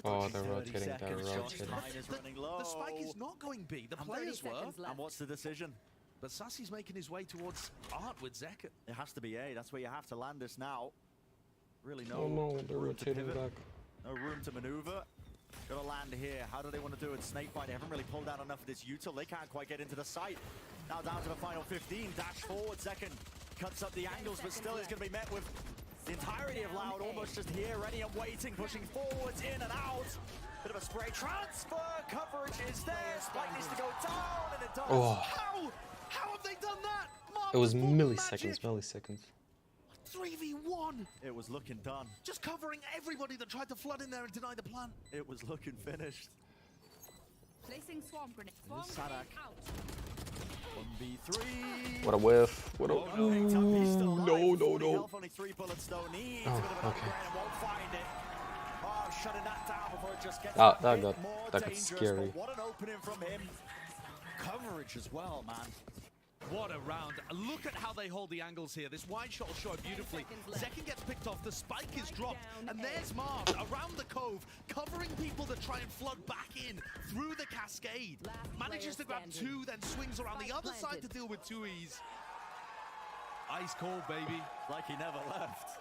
they're rotating, they're rotating. The spike is not going B. The players were. And what's the decision? But Sassy's making his way towards Art with Zekken. It has to be A. That's where you have to land this now. Really no. Oh no, they're room to rotating pivot. back. No room to maneuver. Gotta land here. How do they want to do it? Snakebite, they haven't really pulled out enough of this util. They can't quite get into the site. Now down to the final 15. Dash forward. Zekken cuts up the angles, but still is going to be met with the entirety of Loud almost just here, ready and waiting, pushing forwards, in and out. Bit of a spray transfer. Coverage is there. Spike needs to go down, and it does. Oh. How have they done that? It was milliseconds. 3v1 done. It was looking done. Just covering everybody that tried to flood in there and deny the plant. It was looking finished. Placing swarm grenade. Swarm Sadak. grenade out. 1v3. What a whiff. What a... Oh, no. Picked up, he's still alive. No, 40 no. health, only 3 bullets though. Needs a bit of an upgrade and won't find it. Oh, shutting that down before it just gets Ah, a that bit got more dangerous, scary. but what an opening from him. Coverage as well, man. What a round. Look at how they hold the angles here. This wide shot will show it beautifully. Zekin gets picked off, the spike is dropped, and there's Marv around the cove, covering people that try and flood back in through the cascade. Manages to grab 2, then swings around the other side to deal with 2Es. Ice cold, baby. Like he never left.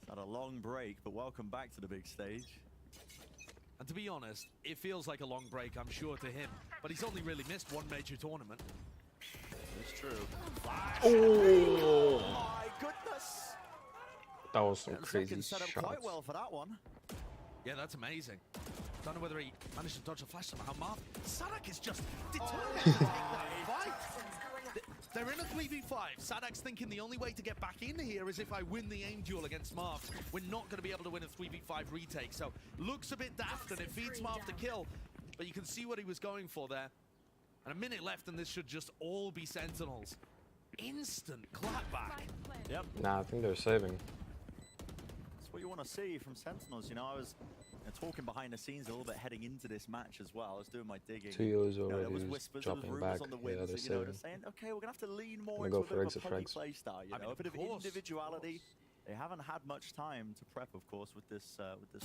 It's had a long break, but welcome back to the big stage. And to be honest, it feels like a long break, I'm sure, to him. But he's only really missed 1 major tournament. It's true. Oh! My goodness! That was some And crazy Zekin set up shots. quite well for that one. Yeah, that's amazing. Don't know whether he managed to dodge a flash somehow. Marv, Sadak is just determined to take that fight. They're in a 3v5. Sadak's thinking the only way to get back in here is if I win the aim duel against Marv. We're not going to be able to win a 3v5 retake, so looks a bit daft and it feeds Marv to kill. But you can see what he was going for there. And a minute left and this should just all be Sentinels. Instant clapback. Yep. Nah, I think they're saving. That's what you want to see from Sentinels. You know, I was talking behind the scenes a little bit heading into this match as well. I was doing my digging. 2 Yo's You know, already there was whispers, there was dropping rumors back. on the Yeah, winds they're that, you know, saving. saying, okay, we're going to have to lean more Gonna into go a for bit of a puggy extra play style, you know, a bit of individuality. They haven't had much time to prep, of course, with this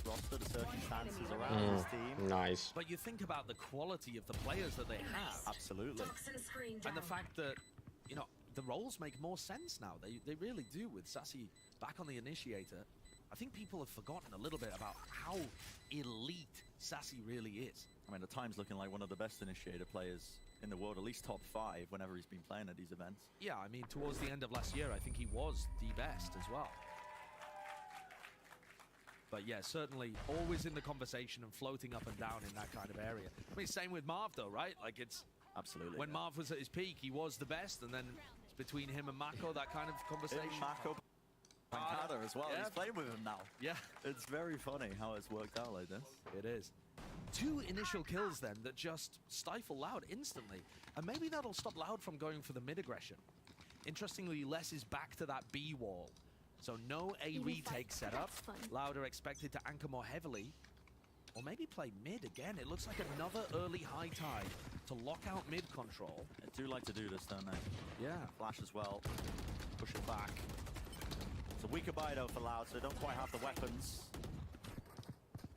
roster, the circumstances around this team. Nice. But you think about the quality of the players that they have. Absolutely. And the fact that, you know, the roles make more sense now. They really do with Sassy back on the initiator. I think people have forgotten a little bit about how elite Sassy really is. I mean, at times looking like one of the best initiator players in the world, at least top 5 whenever he's been playing at these events. Yeah, I mean, towards the end of last year, I think he was the best as well. But yeah, certainly always in the conversation and floating up and down in that kind of area. I mean, same with Marv though, right? Like it's... Absolutely. When Marv was at his peak, he was the best, and then it's between him and Mako, that kind of conversation. Mako Pancada as well. Yeah. He's playing with him now. Yeah. It's very funny how it's worked out like this. It is. 2 initial kills then that just stifle Loud instantly. And maybe that'll stop Loud from going for the mid-aggression. Interestingly, Les is back to that B wall. So no A retake setup. Loud are expected to anchor more heavily. Or maybe play mid again. It looks like another early high tide to lock out mid control. They do like to do this, don't they? Yeah. Flash as well. Push it back. It's a weaker buy though for Loud, so they don't quite have the weapons.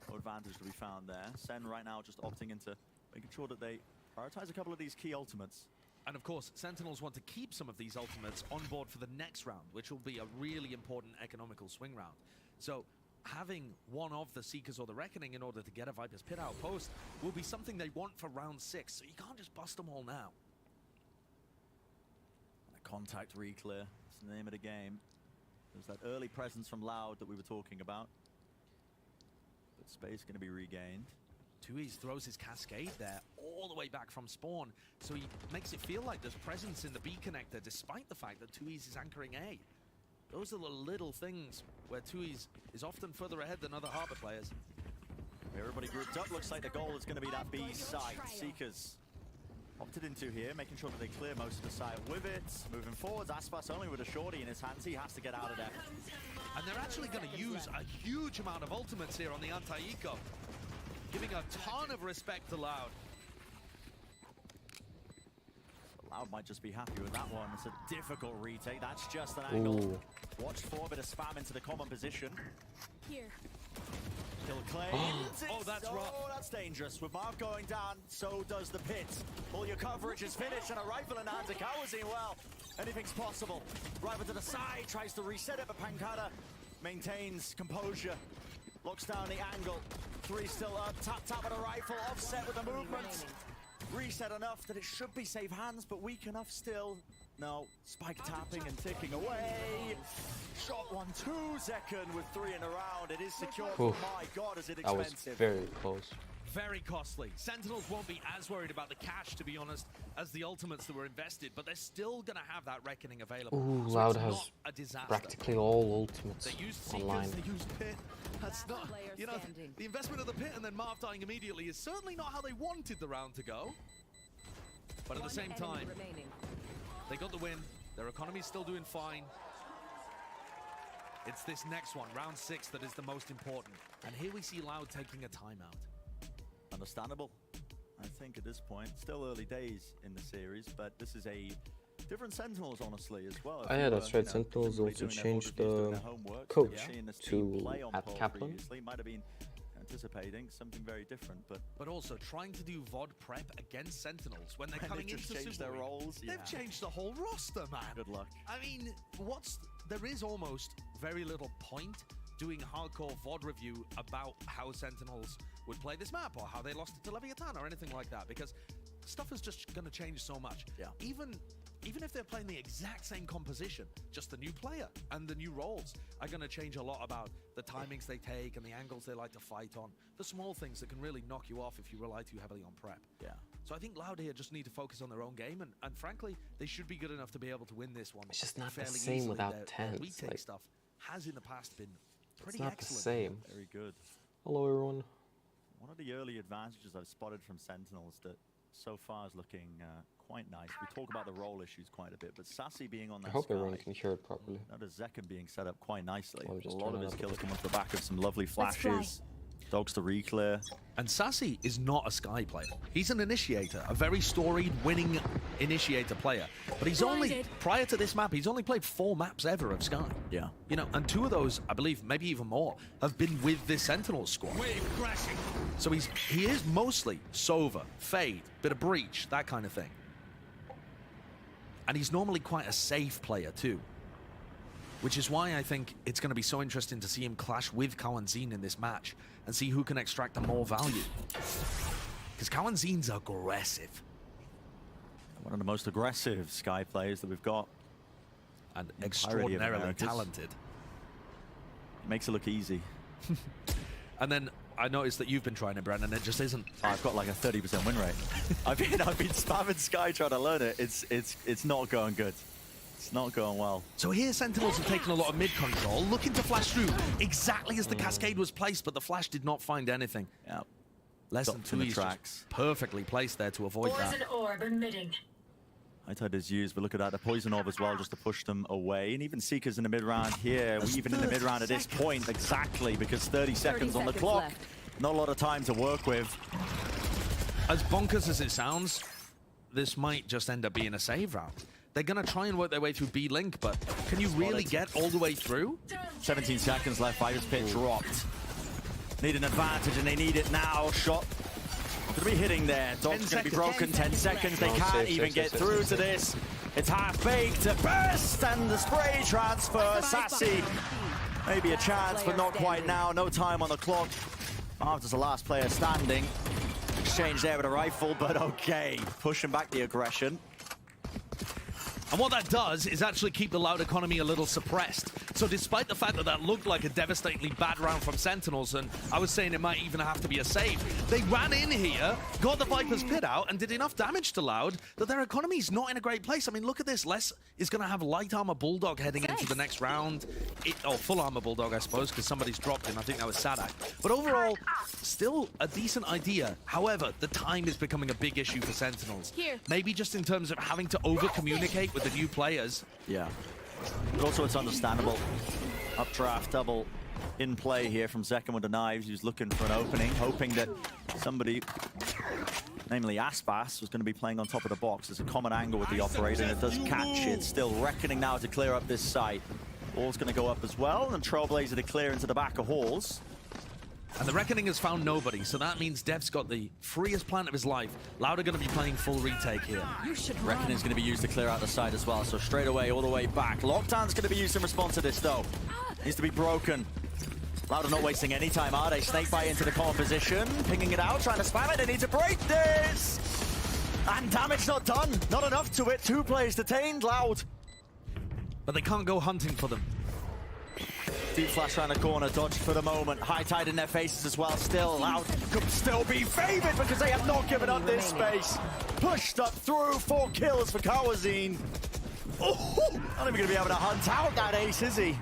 No advantage to be found there. Sen right now just opting into making sure that they prioritize a couple of these key ultimates. And of course, Sentinels want to keep some of these ultimates on board for the next round, which will be a really important economical swing round. So having one of the Seekers or the Reckoning in order to get a Viper's Pit outpost will be something they want for round 6, so you can't just bust them all now. A contact re-clear, that's the name of the game. There's that early presence from Loud that we were talking about. But space going to be regained. 2Es throws his cascade there all the way back from spawn, so he makes it feel like there's presence in the B connector despite the fact that 2Es is anchoring A. Those are the little things where 2Es is often further ahead than other Harbor players. Everybody grouped up. Looks like the goal is going to be that B site. Seekers opted into here, making sure that they clear most of the site with it. Moving forwards, Aspas only with a shorty in his hands. He has to get out of there. And they're actually going to use a huge amount of ultimates here on the anti-eco, giving a ton of respect to Loud. Loud might just be happy with that one. It's a difficult retake. That's just an angle. Watch for a bit of spam into the common position. Here. Kill claimed. Oh, that's rough. Oh, that's dangerous. With Marv going down, so does the pit. All your coverage is finished, and a rifle in hand to Kawazin. Well, anything's possible. Rifle to the side, tries to reset it, but Pancada maintains composure. Locks down the angle. 3 still up. Tap with a rifle. Offset with the movement. Reset enough that it should be safe hands, but weak enough still. No, spike tapping and ticking away. Shot 1-2, Zekin with 3 in a round. It is secure. Oof. My God, is it That was expensive. very close. Very costly. Sentinels won't be as worried about the cash, to be honest, as the ultimates that were invested, but they're still going to have that reckoning available. Ooh, so Loud it's has not a disaster. practically all ultimates They used Seekers, online. they used Pit. That's not, you know, the investment of the Pit and then Marv dying immediately is certainly not how they wanted the round to go. But at the same time, they got the win. Their economy's still doing fine. It's this next one, round 6, that is the most important. And here we see Loud taking a timeout. Understandable, I think, at this point. Still early days in the series, but this is a different Sentinels, honestly, as well. Oh yeah, that's right. Sentinels also changed the coach to at Kaplan. Might have been anticipating something very different, but also trying to do VOD prep against Sentinels when they're coming into change their roles. They've changed the whole roster, man. Good luck. I mean, there is almost very little point doing hardcore VOD review about how Sentinels would play this map or how they lost it to Leviathan or anything like that, because stuff is just going to change so much. Yeah. Even if they're playing the exact same composition, just the new player and the new roles are going to change a lot about the timings they take and the angles they like to fight on. The small things that can really knock you off if you rely too heavily on prep. Yeah. So I think Loud here just need to focus on their own game, and frankly, they should be good enough to be able to win this one. It's just not the fairly same easily. without Their tents. retake Like, stuff has in the past been pretty it's not excellent. the same. Very good. Hello, everyone. One of the early advantages I've spotted from Sentinels that so far is looking quite nice. We talk about the role issues quite a bit, but Sassy being on that I hope sky, everyone can hear it properly. notice Zekken being set up quite nicely. I'm A just lot of turning his up kills the- come off the back of some lovely flashes. Dogs to re-clear. And Sassy is not a Sky player. He's an initiator, a very storied, winning initiator player. But he's only, prior to this map, he's only played 4 maps ever of Sky. Yeah. You know, and 2 of those, I believe, maybe even more, have been with this Sentinels squad. Wave crashing. So he is mostly Sova, Fade, bit of Breach, that kind of thing. And he's normally quite a safe player too. Which is why I think it's going to be so interesting to see him clash with Kawanzin in this match and see who can extract the more value. Because Kawanzin's aggressive. One of the most aggressive Sky players that we've got. And Entirety of extraordinarily Americas. talented. Makes it look easy. And then I noticed that you've been trying it, Brendan, and it just isn't. I've got like a 30% win rate. I've been spamming Sky trying to learn it. It's not going good. It's not going well. So here Sentinels have taken a lot of mid control, looking to flash through exactly as the cascade was placed, but the flash did not find anything. Yeah. Less Stopped than in the 2 tracks. Perfectly placed there to avoid that. Poison orb emitting. Hightide is used, but look at that, the Poison Orb as well, just to push them away. And even Seekers in the mid-round here, even in the mid-round at this point, exactly, because 30 seconds on the clock. left. Not a lot of time to work with. As bonkers as it sounds, this might just end up being a save round. They're going to try and work their way through B-Link, but can you really get all the way through? 17 seconds left, Viper's Pit dropped. Need an advantage, and they need it now. Shot going to be hitting there. Dog's going to be broken. 10 seconds. They can't even get through to this. It's half-baked to burst, and the spray transfer. Sassy, maybe a chance, but not quite now. No time on the clock. Marv's the last player standing. Exchange there with a rifle, but okay. Pushing back the aggression. And what that does is actually keep the Loud economy a little suppressed. So despite the fact that that looked like a devastatingly bad round from Sentinels, and I was saying it might even have to be a save, they ran in here, got the Viper's Pit out, and did enough damage to Loud that their economy's not in a great place. I mean, look at this. Les is going to have light armor Bulldog heading into the next round. Full armor Bulldog, I suppose, because somebody's dropped him. I think that was Sadak. But overall, still a decent idea. However, the time is becoming a big issue for Sentinels. Maybe just in terms of having to over-communicate with the new players. Yeah. But also it's understandable. Updraft double in play here from Zekken with the knives. He's looking for an opening, hoping that somebody, namely Aspas, was going to be playing on top of the box. There's a common angle with the operator, and it does catch it. Still reckoning now to clear up this site. Wall's going to go up as well, and Trailblazer to clear into the back of Halls. And the Reckoning has found nobody, so that means Dev's got the freest plan of his life. Loud are going to be playing full retake here. Reckoning's going to be used to clear out the side as well, so straight away, all the way back. Lockdown's going to be used in response to this, though. Needs to be broken. Loud are not wasting any time, are they? Snakebite into the common position, pinging it out, trying to spam it. They need to break this! And damage not done. Not enough to it. 2 players detained, Loud. But they can't go hunting for them. Deep flash around the corner, dodge for the moment. High tide in their faces as well. Still Loud could still be favored because they have not given up this space. Pushed up through, 4 kills for Kawazine. Oh, not even going to be able to hunt out that ace, is he?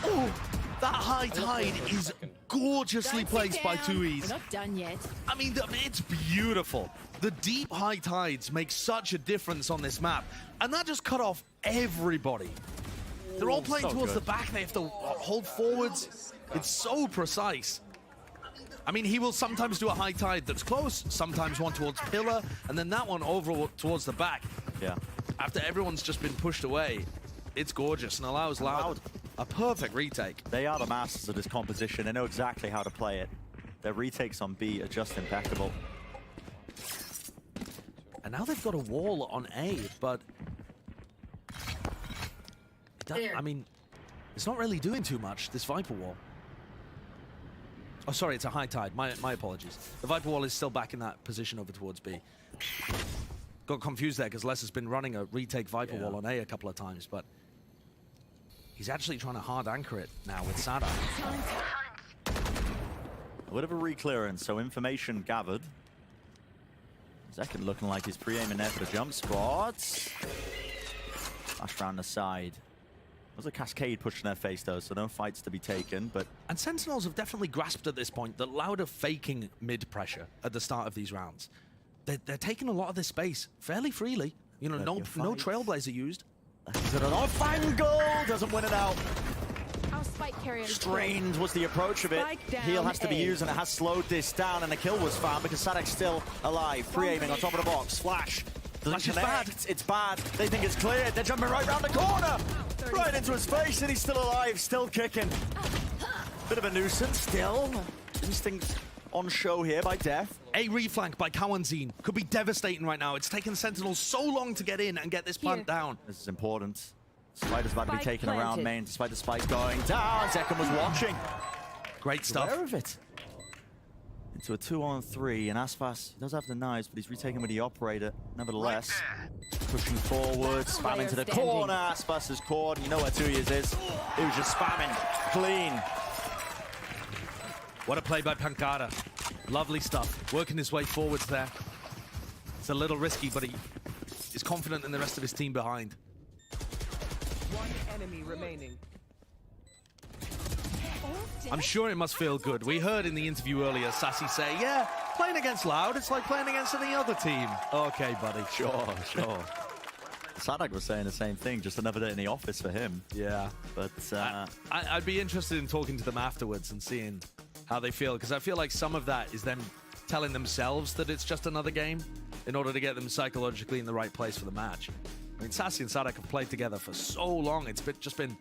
Oh, that high tide is gorgeously placed by 2Es. We're not done yet. I mean, it's beautiful. The deep high tides make such a difference on this map, and that just cut off everybody. They're all playing towards the back. They have to hold forwards. It's so precise. I mean, he will sometimes do a high tide that's close, sometimes one towards pillar, and then that one over towards the back. Yeah. After everyone's just been pushed away, it's gorgeous and allows Loud a perfect retake. They are the masters of this composition. They know exactly how to play it. Their retakes on B are just impeccable. And now they've got a wall on A, but I mean, it's not really doing too much, this Viper wall. Oh, sorry, it's a high tide. My apologies. The Viper wall is still back in that position over towards B. Got confused there because Les has been running a retake Viper wall on A a couple of times, but he's actually trying to hard anchor it now with Sada. A bit of a reclearance, so information gathered. Second looking like he's pre-aiming there for the jump spot. Flash round the side. There's a cascade pushing their face though, so no fights to be taken, but... And Sentinels have definitely grasped at this point that Loud are faking mid-pressure at the start of these rounds. They're taking a lot of this space fairly freely. You know, no Trailblazer used. Is it an off-angle? Doesn't win it out. Our spike carrier is Strained was the approach of it. Heal has to be used, and it has slowed this down, and the kill was found because Sadek's still alive. Pre-aiming on top of the box. Flash. Flash is bad. It's bad. They think it's cleared. They're jumping right round the corner. Right into his face, and he's still alive, still kicking. Bit of a nuisance still. Instincts on show here by Def. A reflank by Kawanzine could be devastating right now. It's taken Sentinels so long to get in and get this plant down. This is important. Spider's about to be taken around main despite the spike going down. Zekum was watching. Great stuff. Aware of it. Into a 2-on-3, and Aspas does have the knives, but he's retaken with the operator nevertheless. Pushing forward, spamming to the corner. Aspas is caught. You know where 2Es is. He was just spamming. Clean. What a play by Pankara. Lovely stuff. Working his way forwards there. It's a little risky, but he is confident in the rest of his team behind. One enemy remaining. I'm sure it must feel good. We heard in the interview earlier Sassy say, yeah, playing against Loud, it's like playing against any other team. Okay, buddy. Sure. Sadak was saying the same thing, just another day in the office for him. Yeah. But I'd be interested in talking to them afterwards and seeing how they feel, because I feel like some of that is them telling themselves that it's just another game in order to get them psychologically in the right place for the match. I mean, Sassy and Sadak have played together for so long. It's just been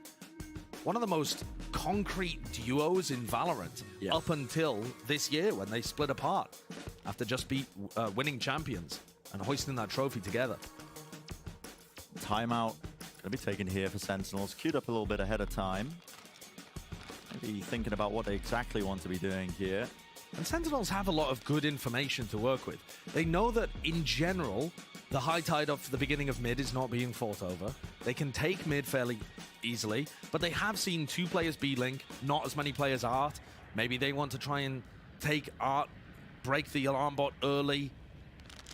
one of the most concrete duos in Valorant up until this year when they split apart after just winning champions and hoisting that trophy together. Timeout going to be taken here for Sentinels. Queued up a little bit ahead of time. Maybe thinking about what they exactly want to be doing here. And Sentinels have a lot of good information to work with. They know that, in general, the high tide of the beginning of mid is not being fought over. They can take mid fairly easily, but they have seen 2 players B-Link, not as many players Art. Maybe they want to try and take Art, break the alarm bot early,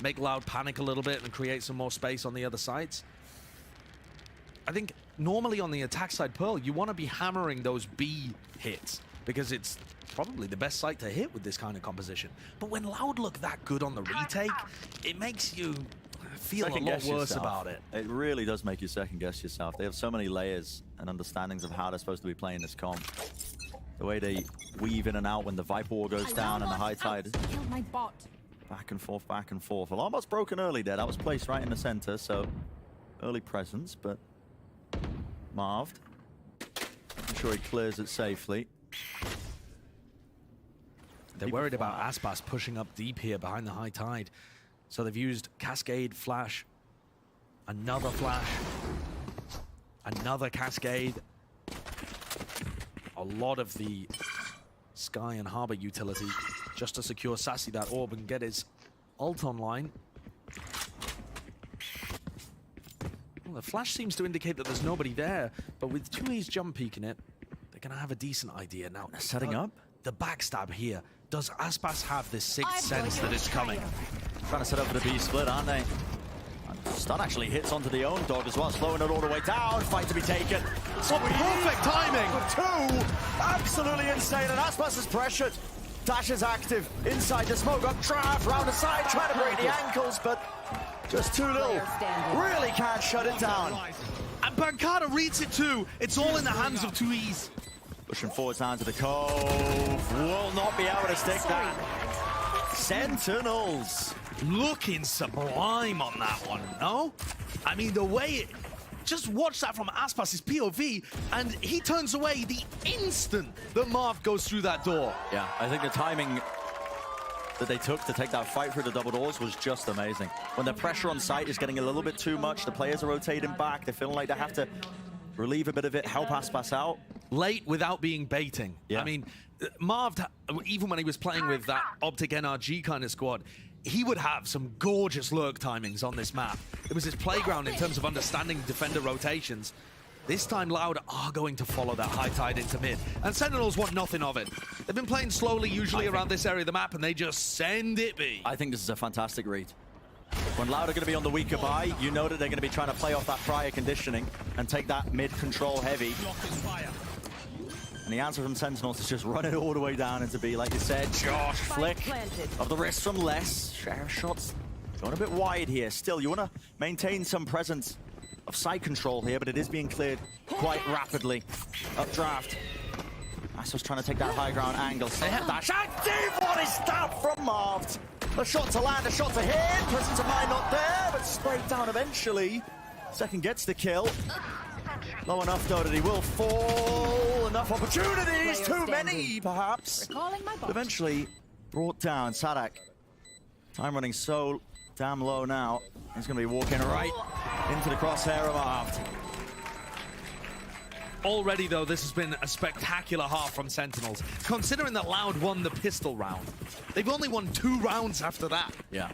make Loud panic a little bit and create some more space on the other sides. I think normally on the attack side, Pearl, you want to be hammering those B hits because it's probably the best site to hit with this kind of composition. But when Loud look that good on the retake, it makes you feel a lot worse about it. It really does make you second guess yourself. They have so many layers and understandings of how they're supposed to be playing this comp. The way they weave in and out when the Viper War goes down and the high tide. Killed my bot. Back and forth, back and forth. Alarm bot's broken early there. That was placed right in the center, so early presence, but Marved. I'm sure he clears it safely. They're worried about Aspas pushing up deep here behind the high tide. So they've used Cascade, Flash, another Flash, another Cascade. A lot of the Sky and Harbor utility just to secure Sassy that orb and get his ult online. Well, the Flash seems to indicate that there's nobody there, but with 2Es jump peeking it, they're reckon I have a decent idea now. Setting up? The backstab here. Does Aspas have this sixth sense that it's coming? Trying to set up for the B split, aren't they? Stun actually hits onto the own dog as well, slowing it all the way down. Fight to be taken. So perfect timing! Two! Absolutely insane, and Aspas is pressured. Dash is active. Inside the smoke, up draft, round the side, trying to break the ankles, but just too little. Really can't shut it down. And Pancada reads it too. It's all in the hands of 2Es. Pushing forwards down to the cove. Will not be able to stick that. Sentinels. Looking sublime on that one, no? I mean, the way it... Just watch that from Aspas' POV, and he turns away the instant that Marv goes through that door. Yeah, I think the timing that they took to take that fight through the double doors was just amazing. When the pressure on site is getting a little bit too much, the players are rotating back, they're feeling like they have to relieve a bit of it, help Aspas out. Late without being baiting. Yeah. I mean, Marv, even when he was playing with that Optic NRG kind of squad, he would have some gorgeous lurk timings on this map. It was his playground in terms of understanding defender rotations. This time Loud are going to follow that high tide into mid, and Sentinels want nothing of it. They've been playing slowly usually around this area of the map, and they just send it be. I think this is a fantastic read. When Loud are going to be on the weaker buy, you know that they're going to be trying to play off that prior conditioning and take that mid control heavy. And the answer from Sentinels is just run it all the way down into B, like you said. Josh, flick of the wrist from Les. Share shots going a bit wide here. Still, you want to maintain some presence of side control here, but it is being cleared quite rapidly. Updraft. Aspas trying to take that high ground angle. Dash active! What is that from Marv? A shot to land, a shot to hit. Presence of mind not there, but sprayed down eventually. Second gets the kill. Low enough though that he will fall. Enough opportunities, too many perhaps. But eventually brought down. Sadak. Time running so damn low now. He's going to be walking right into the crosshair of Marv. Already, though, this has been a spectacular half from Sentinels. Considering that Loud won the pistol round, they've only won 2 rounds after that. Yeah.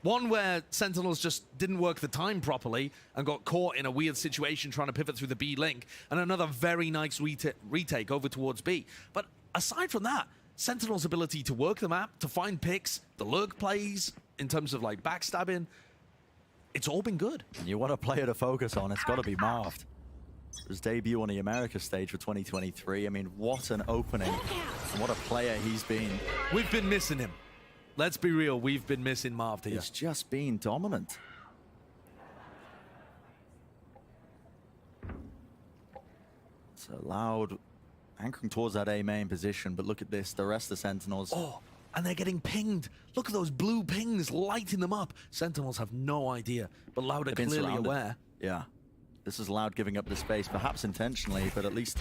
One where Sentinels just didn't work the time properly and got caught in a weird situation trying to pivot through the B link, and another very nice retake over towards B. But aside from that, Sentinels' ability to work the map, to find picks, the lurk plays, in terms of like backstabbing, it's all been good. And you want a player to focus on, it's got to be Marv. His debut on the America stage for 2023. I mean, what an opening. And what a player he's been. We've been missing him. Let's be real, we've been missing Marv here. He's just been dominant. So Loud anchoring towards that A main position, but look at this, the rest of the Sentinels. Oh, and they're getting pinged. Look at those blue pings lighting them up. Sentinels have no idea, but Loud are clearly aware. Yeah. This is Loud giving up the space, perhaps intentionally, but at least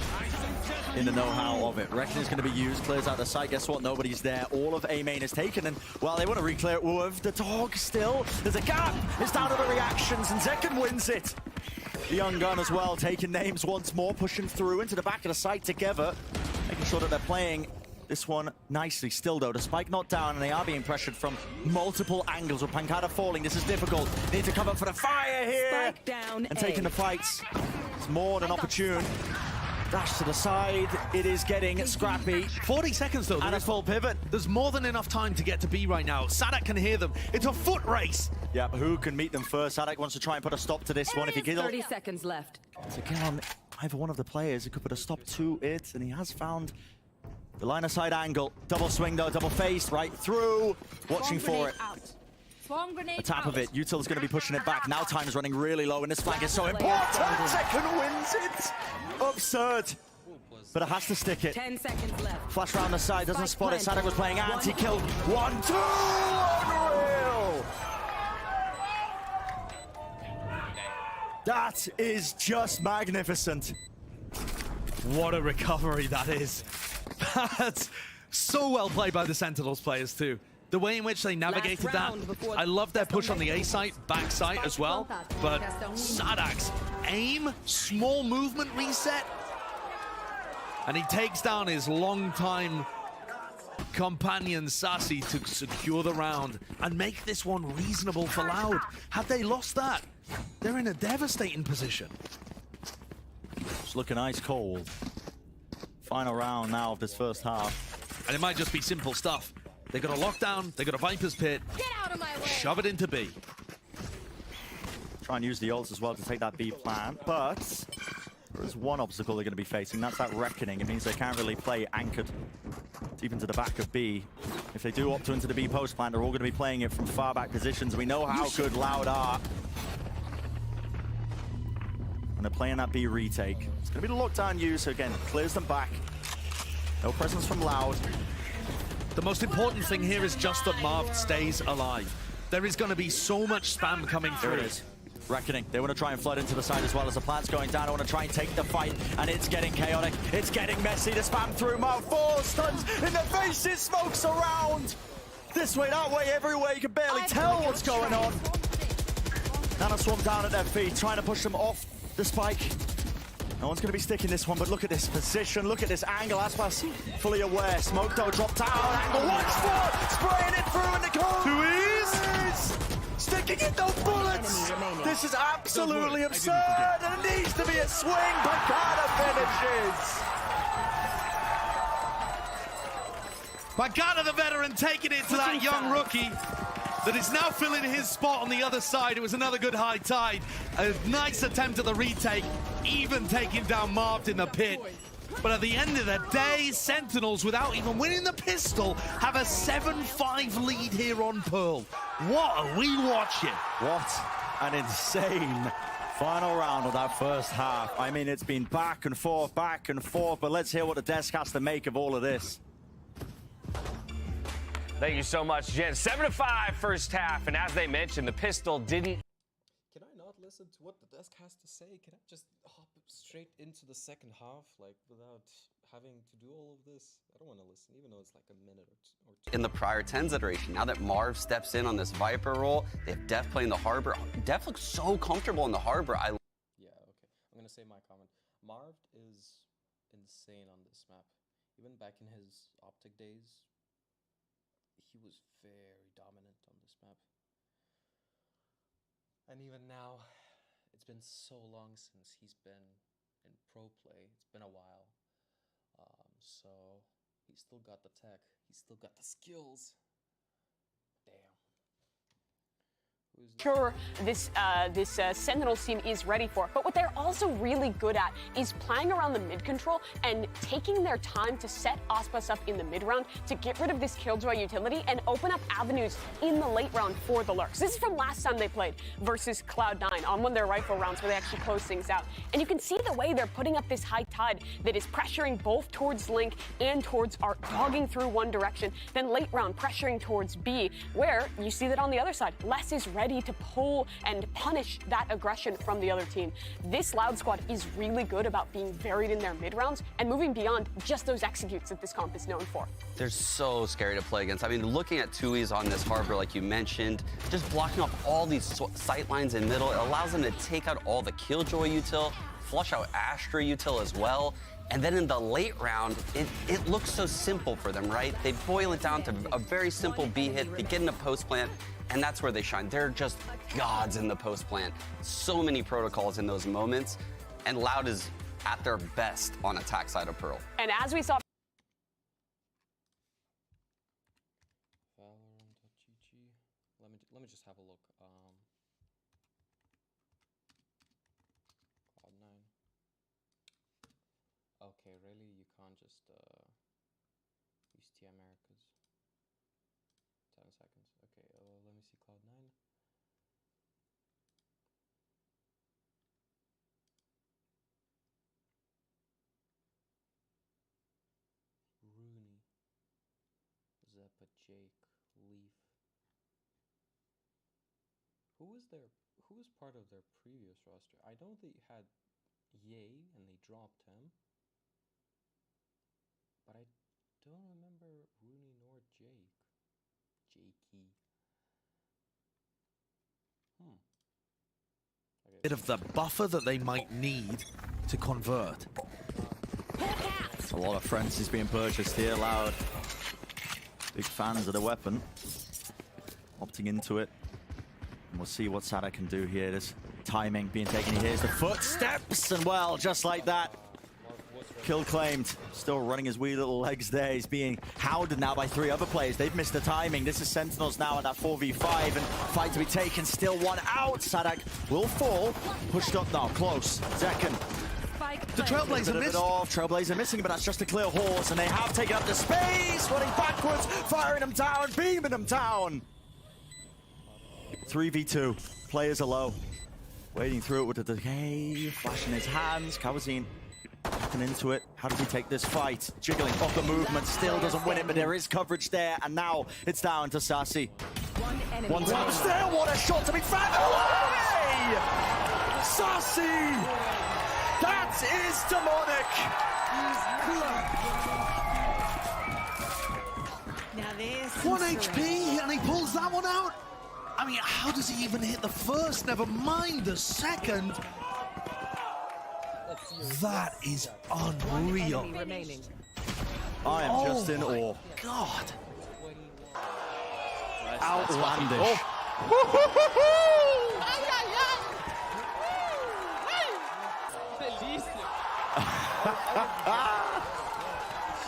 in the know-how of it. Reckon is going to be used, clears out the site. Guess what? Nobody's there. All of A main is taken, and while they want to re-clear it with the dog still, there's a gap. It's down to the reactions, and Zekken wins it. The young gun as well, taking names once more, pushing through into the back of the site together, making sure that they're playing this one nicely. Still though, the spike not down, and they are being pressured from multiple angles. With Pancada falling, this is difficult. Need to come up for the fire here. Spike down and taking the fights. It's more than opportune. Dash to the side. It is getting scrappy. 40 seconds though. And a full pivot. There's more than enough time to get to B right now. Sadak can hear them. It's a foot race. Yeah, who can meet them first? Sadak wants to try and put a stop to this one. If he can. 30 seconds left. So get on either one of the players who could put a stop to it, and he has found the line of sight angle. Double swing though, double face right through. Watching for it. A tap of it. Util's going to be pushing it back. Now time is running really low, and this flank is so important. Zekken wins it. Absurd. But it has to stick it. 10 seconds left. Flash around the side, doesn't spot it. Sadak was playing anti-kill. 1-2. Unreal. That is just magnificent. What a recovery that is. That's so well played by the Sentinels players too. The way in which they navigated that. I love their push on the A site, back site as well. But Sadak's aim, small movement reset. And he takes down his longtime companion Sassy to secure the round and make this one reasonable for Loud. Had they lost that, they're in a devastating position. It's looking ice cold. Final round now of this first half. And it might just be simple stuff. They got a lockdown, they got a Viper's Pit. Get out of my way! Shove it into B. Try and use the ults as well to take that B plant, but there is one obstacle they're going to be facing. That's that Reckoning. It means they can't really play anchored deep into the back of B. If they do opt to into the B post plant, they're all going to be playing it from far back positions. We know how good Loud are. And they're playing that B retake. It's going to be the lockdown use, so again, clears them back. No presence from Loud. The most important thing here is just that Marv stays alive. There is going to be so much spam coming through. There it is. Reckoning. They want to try and flood into the side as well as the plant's going down. They want to try and take the fight, and it's getting chaotic. It's getting messy. The spam through. Marv 4 stuns in the faces, smokes around. This way, that way, everywhere. You can barely tell what's going on. Nana swarm down at their feet, trying to push them off the spike. No one's going to be sticking this one, but look at this position. Look at this angle. Aspas fully aware. Smoke though dropped down. Angle once more. Spraying it through in the corner. Who is? Sticking in those bullets. This is absolutely absurd. And it needs to be a swing. Pagata finishes. Pagata, the veteran, taking it to that young rookie that is now filling his spot on the other side. It was another good high tide. A nice attempt at the retake, even taking down Marv in the pit. But at the end of the day, Sentinels, without even winning the pistol, have a 7-5 lead here on Pearl. What are we watching? What an insane final round of that first half. I mean, it's been back and forth, but let's hear what the desk has to make of all of this. Thank you so much, Jen. 7-5 first half, and as they mentioned, the pistol didn't. Can I not listen to what the desk has to say? Can I just hop straight into the second half, like, without having to do all of this? I don't want to listen, even though it's like a minute or two. In the prior 10s iteration, now that Marv steps in on this Viper role, they have Def playing the Harbor. Def looks so comfortable in the Harbor. Yeah, okay. I'm gonna say my comment. Marv is insane on this map. Even back in his Optic days, he was very dominant on this map. And even now, it's been so long since he's been in pro play. It's been a while. So he's still got the tech. He's still got the skills. Damn. Sure, this Sentinels team is ready for. But what they're also really good at is playing around the mid control and taking their time to set Aspas up in the mid round to get rid of this Killjoy utility and open up avenues in the late round for the Lurks. This is from last time they played versus Cloud9 on one of their rifle rounds where they actually close things out. And you can see the way they're putting up this high tide that is pressuring both towards Link and towards Art, dogging through one direction, then late round pressuring towards B, where you see that on the other side, Les is ready to pull and punish that aggression from the other team. This Loud squad is really good about being varied in their mid rounds and moving beyond just those executes that this comp is known for. They're so scary to play against. I mean, looking at Tui's on this Harbor, like you mentioned, just blocking off all these sight lines in middle, it allows them to take out all the Killjoy util, flush out Astra util as well. And then in the late round, it looks so simple for them, right? They boil it down to a very simple B hit, they get in a post plant, and that's where they shine. They're just gods in the post plant. So many protocols in those moments, and Loud is at their best on attack side of Pearl. And as we saw VALORANT.gg. Let me just have a look. Cloud9. Okay, really, you can't just use T Americas. 10 seconds. Okay, let me see Cloud9. Rooney, Zeppa, Jake, Leaf. Who was part of their previous roster? I know they had Ye and they dropped him, but I don't remember Rooney nor Jake. Jakey. Okay. Bit of the buffer that they might need to convert. A lot of frenzies being purchased here, Loud. Big fans of the weapon. Opting into it. And we'll see what Sada can do here. This timing being taken. Here's the footsteps, and well, just like that, kill claimed. Still running his wee little legs there. He's being hounded now by 3 other players. They've missed the timing. This is Sentinels now at that 4v5 and fight to be taken. Still one out. Sadak will fall. Pushed up now, close. Zekken. The Trailblazer missed. Trailblazer missing, but that's just a clear horse, and they have taken up the space, running backwards, firing them down, beaming them down. 3v2. Players are low. Wading through it with the decay, flashing his hands. Kawazine looking into it. How does he take this fight? Jiggling off the movement, still doesn't win it, but there is coverage there, and now it's down to Sassy. One time still, what a shot to be found away! Sassy! That is demonic! Now there's 1 HP, and he pulls that one out. I mean, how does he even hit the first? Never mind the second. That is unreal. I am just in awe. God. Outlandish.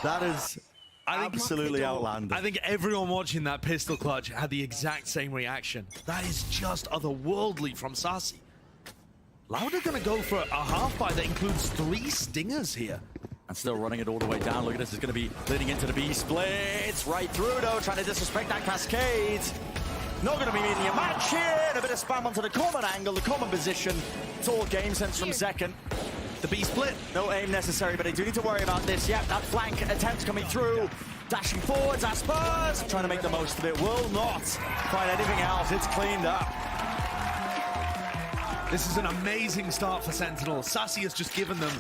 That is absolutely outlandish. I think everyone watching that pistol clutch had the exact same reaction. That is just otherworldly from Sassy. Loud are going to go for a half buy that includes 3 stingers here. And still running it all the way down. Look at this, it's going to be leading into the B splits. Right through though, trying to disrespect that cascade. Not going to be meeting a match here. And a bit of spam onto the common angle, the common position. It's all game sense from Zekken. The B split. No aim necessary, but they do need to worry about this. Yep, that flank attempt coming through. Dashing forwards, Aspers trying to make the most of it. Will not find anything else. It's cleaned up. This is an amazing start for Sentinel. Sassy has just given them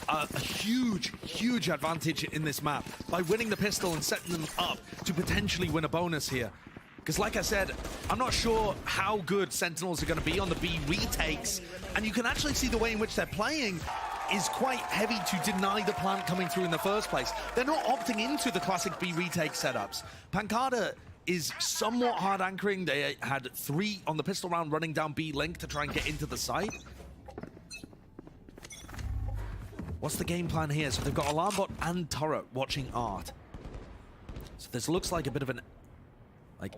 a huge, huge advantage in this map by winning the pistol and setting them up to potentially win a bonus here. Because like I said, I'm not sure how good Sentinels are going to be on the B retakes, and you can actually see the way in which they're playing is quite heavy to deny the plant coming through in the first place. They're not opting into the classic B retake setups. Pancada is somewhat hard anchoring. They had 3 on the pistol round running down B link to try and get into the site. What's the game plan here? So they've got Alarm Bot and Turret watching Art. So this looks like a bit of an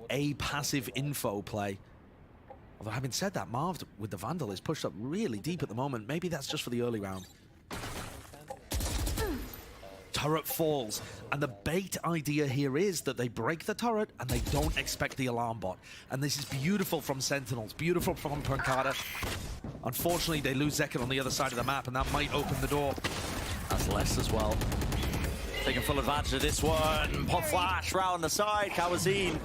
a passive info play. Although having said that, Marv with the Vandal is pushed up really deep at the moment. Maybe that's just for the early round. Turret falls, and the bait idea here is that they break the turret and they don't expect the alarm bot. And this is beautiful from Sentinels, beautiful from Pancada. Unfortunately, they lose Zekken on the other side of the map, and that might open the door. That's less as well. Taking full advantage of this one. Pop flash round the side. Kawazine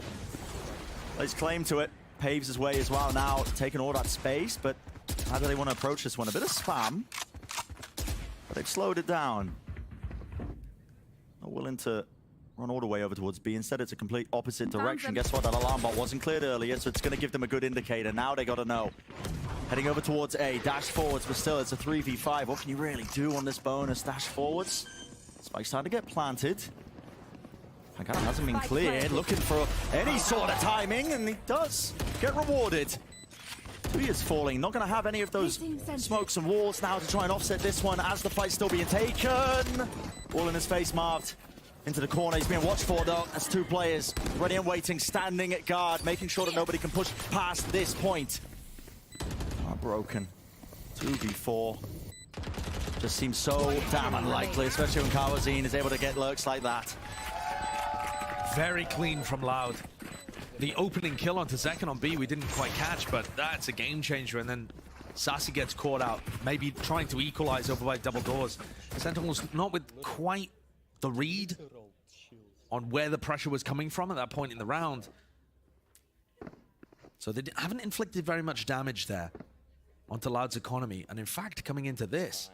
lays claim to it. Paves his way as well now, taking all that space, but how do they want to approach this one? A bit of spam, but they've slowed it down. Not willing to run all the way over towards B. Instead, it's a complete opposite direction. Guess what? That alarm bot wasn't cleared earlier, so it's going to give them a good indicator. Now they got to know. Heading over towards A, dash forwards, but still it's a 3v5. What can you really do on this bonus? Dash forwards. Spike's starting to get planted. Pancada hasn't been cleared, looking for any sort of timing, and he does get rewarded. He is falling, not going to have any of those smokes and walls now to try and offset this one as the fight's still being taken. All in his face, Marved into the corner. He's being watched for though. That's 2 players ready and waiting, standing at guard, making sure that nobody can push past this point. Broken. 2v4. Just seems so damn unlikely, especially when Kawazine is able to get lurks like that. Very clean from Loud. The opening kill onto Zekken on B we didn't quite catch, but that's a game changer, and then Sassy gets caught out, maybe trying to equalize over by double doors. Sentinel's not with quite the read on where the pressure was coming from at that point in the round. So they haven't inflicted very much damage there onto Loud's economy, and in fact, coming into this,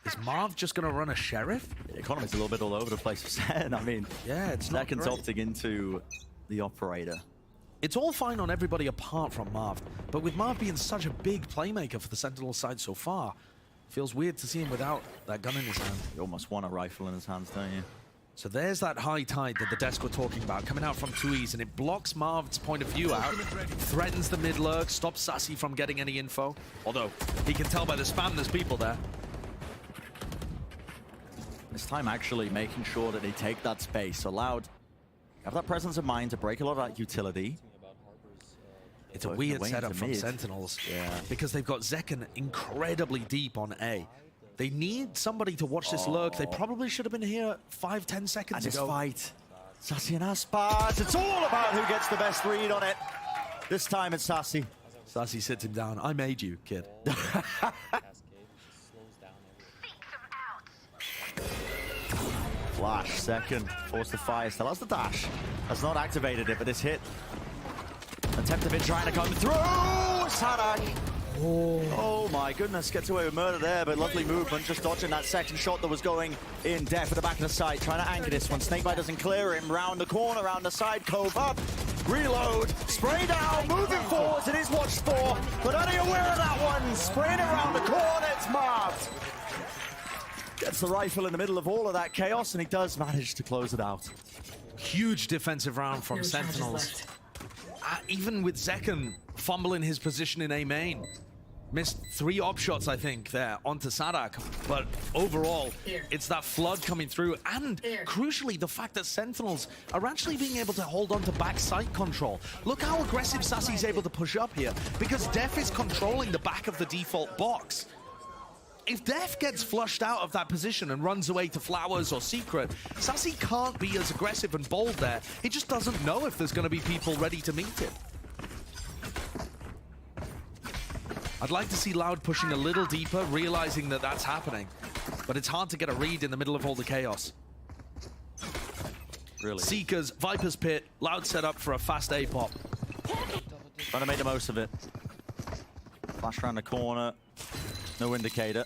is Marv just going to run a Sheriff? The economy's a little bit all over the place for Sen. I mean, yeah, it's not Zekken's opting into the operator. It's all fine on everybody apart from Marv, but with Marv being such a big playmaker for the Sentinel side so far, feels weird to see him without that gun in his hand. You almost want a rifle in his hands, don't you? So there's that high tide that the desk were talking about, coming out from 2Es, and it blocks Marv's point of view out, threatens the mid lurk, stops Sassy from getting any info, although he can tell by the spam there's people there. This time actually making sure that they take that space. So Loud have that presence of mind to break a lot of that utility. It's a weird setup from Sentinels. Yeah. Because they've got Zekken incredibly deep on A. They need somebody to watch this lurk. They probably should have been here 5-10 seconds and ago. this fight. Sassy and Aspas. It's all about who gets the best read on it. This time it's Sassy. Sassy sits him down. I made you, kid. Flash, second. Force the fire. Still has the dash. Has not activated it, but this hit. Attempt of it trying to come through. Sadak. Oh my goodness, gets away with murder there, but lovely movement, just dodging that second shot that was going in. Def at the back of the side, trying to anchor this one. Snakebite doesn't clear him. Round the corner, round the side, Cove up. Reload, spray down, moving forwards. It is watched for, but are they aware of that one? Spraying it around the corner, it's Marv. Gets the rifle in the middle of all of that chaos, and he does manage to close it out. Huge defensive round from Sentinels. Even with Zekken fumbling his position in A main. Missed 3 op shots, I think, there onto Sadak. But overall, it's that flood coming through. And crucially, the fact that Sentinels are actually being able to hold on to back site control. Look how aggressive Sassy's able to push up here. Because Def is controlling the back of the default box. If Def gets flushed out of that position and runs away to Flowers or Secret, Sassy can't be as aggressive and bold there. He just doesn't know if there's going to be people ready to meet it. I'd like to see Loud pushing a little deeper, realizing that that's happening. But it's hard to get a read in the middle of all the chaos. Really? Seekers, Viper's Pit, Loud set up for a fast A pop. Trying to make the most of it. Flash around the corner. No indicator.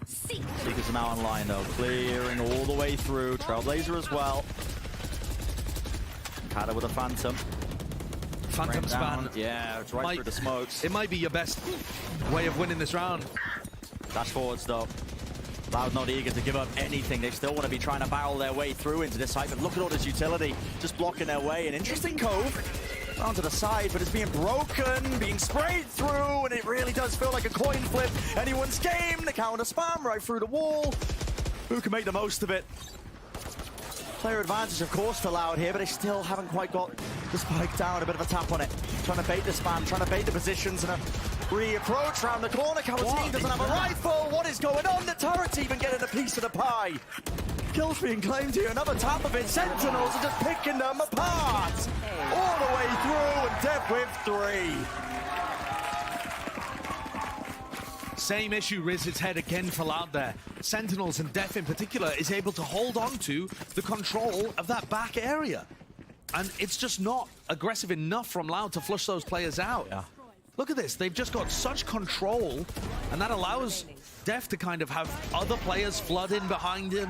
Seekers are now online though. Clearing all the way through. Trailblazer as well. Kada with a Phantom. Phantom span. Yeah, it's right through the smokes. It might be your best way of winning this round. Dash forwards though. Loud not eager to give up anything. They still want to be trying to barrel their way through into this site, but look at all this utility just blocking their way. An interesting Cove down to the side, but it's being broken, being sprayed through, and it really does feel like a coin flip. Anyone's game. The counter spam right through the wall. Who can make the most of it? Player advantage, of course, for Loud here, but they still haven't quite got the spike down. A bit of a tap on it. Trying to bait the spam, trying to bait the positions, and a re-approach around the corner. Kawasaki doesn't have a rifle. What is going on? The turret's even getting a piece of the pie. Kills being claimed here. Another tap of it. Sentinels are just picking them apart. All the way through, and Def with 3. Same issue rears its head again for Loud there. Sentinels and Def in particular is able to hold on to the control of that back area. And it's just not aggressive enough from Loud to flush those players out. Yeah. Look at this. They've just got such control, and that allows Def to kind of have other players flood in behind him.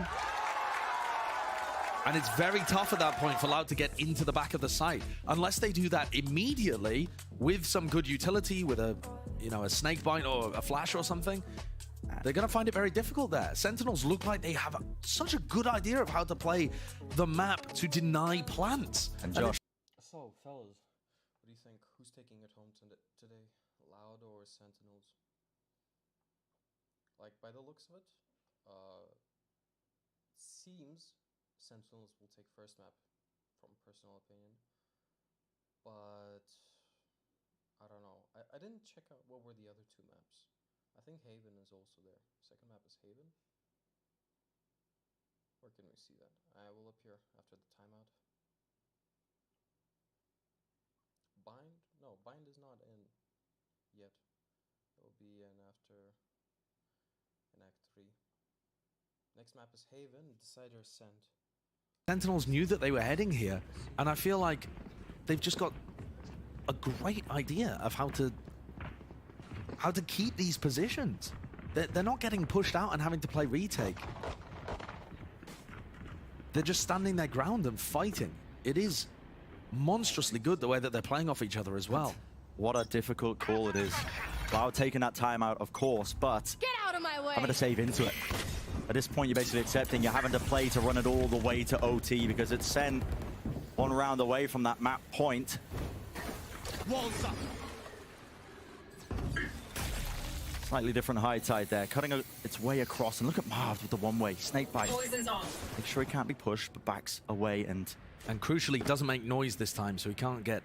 And it's very tough at that point for Loud to get into the back of the site. Unless they do that immediately with some good utility, with a, you know, a snakebite or a flash or something. They're going to find it very difficult there. Sentinels look like they have such a good idea of how to play the map to deny plants. And Josh. So, fellas, what do you think? Who's taking it home today? Loud or Sentinels? Like, by the looks of it, seems Sentinels will take first map, from personal opinion. But I don't know. I didn't check out what were the other 2 maps. I think Haven is also there. Second map is Haven. Where can we see that? I will appear after the timeout. Bind? No, Bind is not in yet. It will be in after in Act 3. Next map is Haven. Decider sent. Sentinels knew that they were heading here, and I feel like they've just got a great idea of how to keep these positions. They're not getting pushed out and having to play retake. They're just standing their ground and fighting. It is monstrously good the way that they're playing off each other as well. What a difficult call it is. Cloud taking that timeout, of course, but Get out of my way. having to save into it. At this point, you're basically accepting you're having to play to run it all the way to OT because it's sent 1 round away from that map point. Walls up. Slightly different high tide there, cutting its way across. And look at Marv with the one-way snake bite. Poison's on. Make sure he can't be pushed, but backs away and crucially, doesn't make noise this time, so he can't get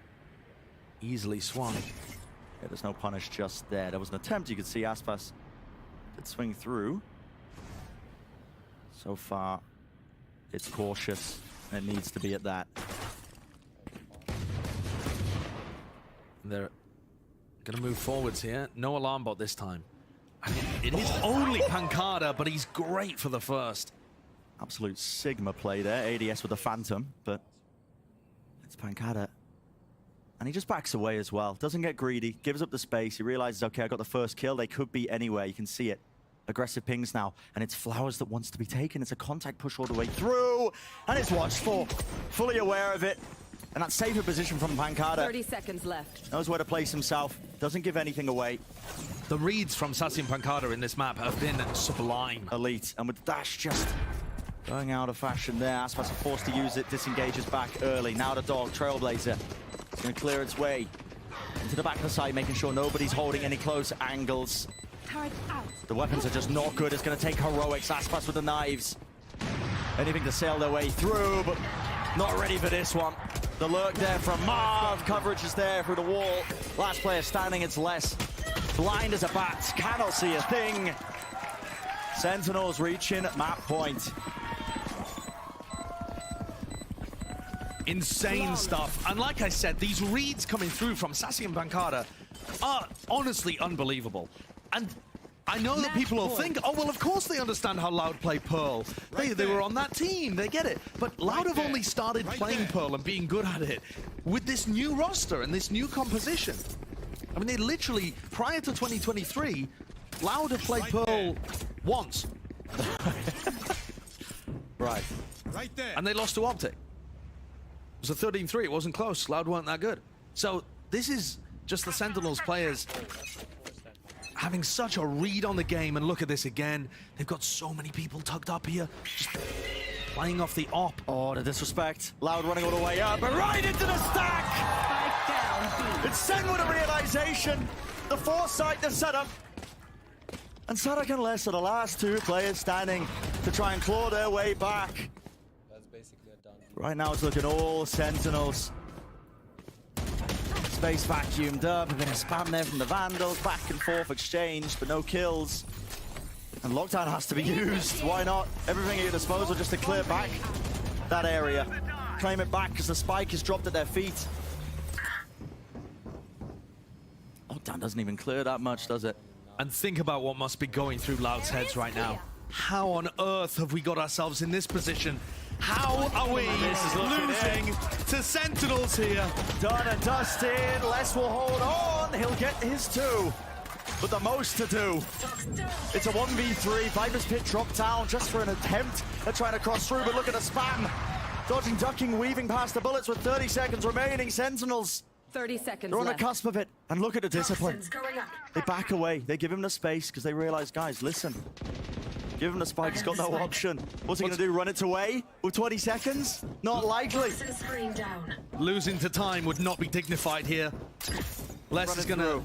easily swung. yeah, there's no punish just there. There was an attempt. You could see Aspas did swing through. So far, it's cautious. It needs to be at that. They're going to move forwards here. No alarm bot this time. And it is only Pancada, but he's great for the first. Absolute Sigma play there. ADS with the Phantom, but it's Pancada. And he just backs away as well. Doesn't get greedy, gives up the space. He realizes, okay, I got the first kill. They could be anywhere. You can see it. Aggressive pings now, and it's Flowers that wants to be taken. It's a contact push all the way through, and it's watchful. Fully aware of it. And that safer position from Pancada. 30 seconds left. Knows where to place himself. Doesn't give anything away. The reads from Sassy and Pancada in this map have been sublime. Elite. And with Dash just going out of fashion there. Aspas are forced to use it. Disengages back early. Now the dog, Trailblazer. It's going to clear its way into the back of the side, making sure nobody's holding any close angles. The weapons are just not good. It's going to take heroics. Aspas with the knives. Anything to sail their way through, but not ready for this one. The lurk there from Marv. Coverage is there through the wall. Last player standing, it's less. Blind as a bat. Cannot see a thing. Sentinels reaching map point. Insane stuff. And like I said, these reads coming through from Sassy and Pancada are honestly unbelievable. And I know that people will think, oh, well, of course they understand how Loud play Pearl. They were on that team, they get it. But Loud have only started playing Pearl and being good at it with this new roster and this new composition. I mean, they literally, prior to 2023, Loud have played Pearl once. Right. Right there. And they lost to Optic. It was a 13-3, it wasn't close. Loud weren't that good. So this is just the Sentinels players having such a read on the game, and look at this again. They've got so many people tucked up here, just playing off the op. Oh, the disrespect. Loud running all the way up, but right into the stack! It's Sen with a realization. The foresight, the setup. And Sadak and Les are the last two players standing to try and claw their way back. That's basically a done. Right now it's looking all Sentinels. Space vacuumed up, a bit of spam there from the Vandals, back and forth exchange, but no kills. And lockdown has to be used, why not? Everything at your disposal just to clear back that area. Claim it back because the spike is dropped at their feet. Lockdown doesn't even clear that much, does it? And think about what must be going through Loud's heads right now. How on earth have we got ourselves in this position? How are we losing to Sentinels here? Done and dusted. Les will hold on. He'll get his two. But the most to do. It's a 1v3. Viper's Pit dropped down just for an attempt at trying to cross through. But look at the spam. Dodging, ducking, weaving past the bullets with 30 seconds remaining. Sentinels. 30 seconds They're on the left. cusp of it. And look at the discipline. They back away. They give him the space because they realize, guys, listen. Give him the spike, he's got no option. What's he gonna do, run it away with 20 seconds? Not likely. Losing to time would not be dignified here. Les is gonna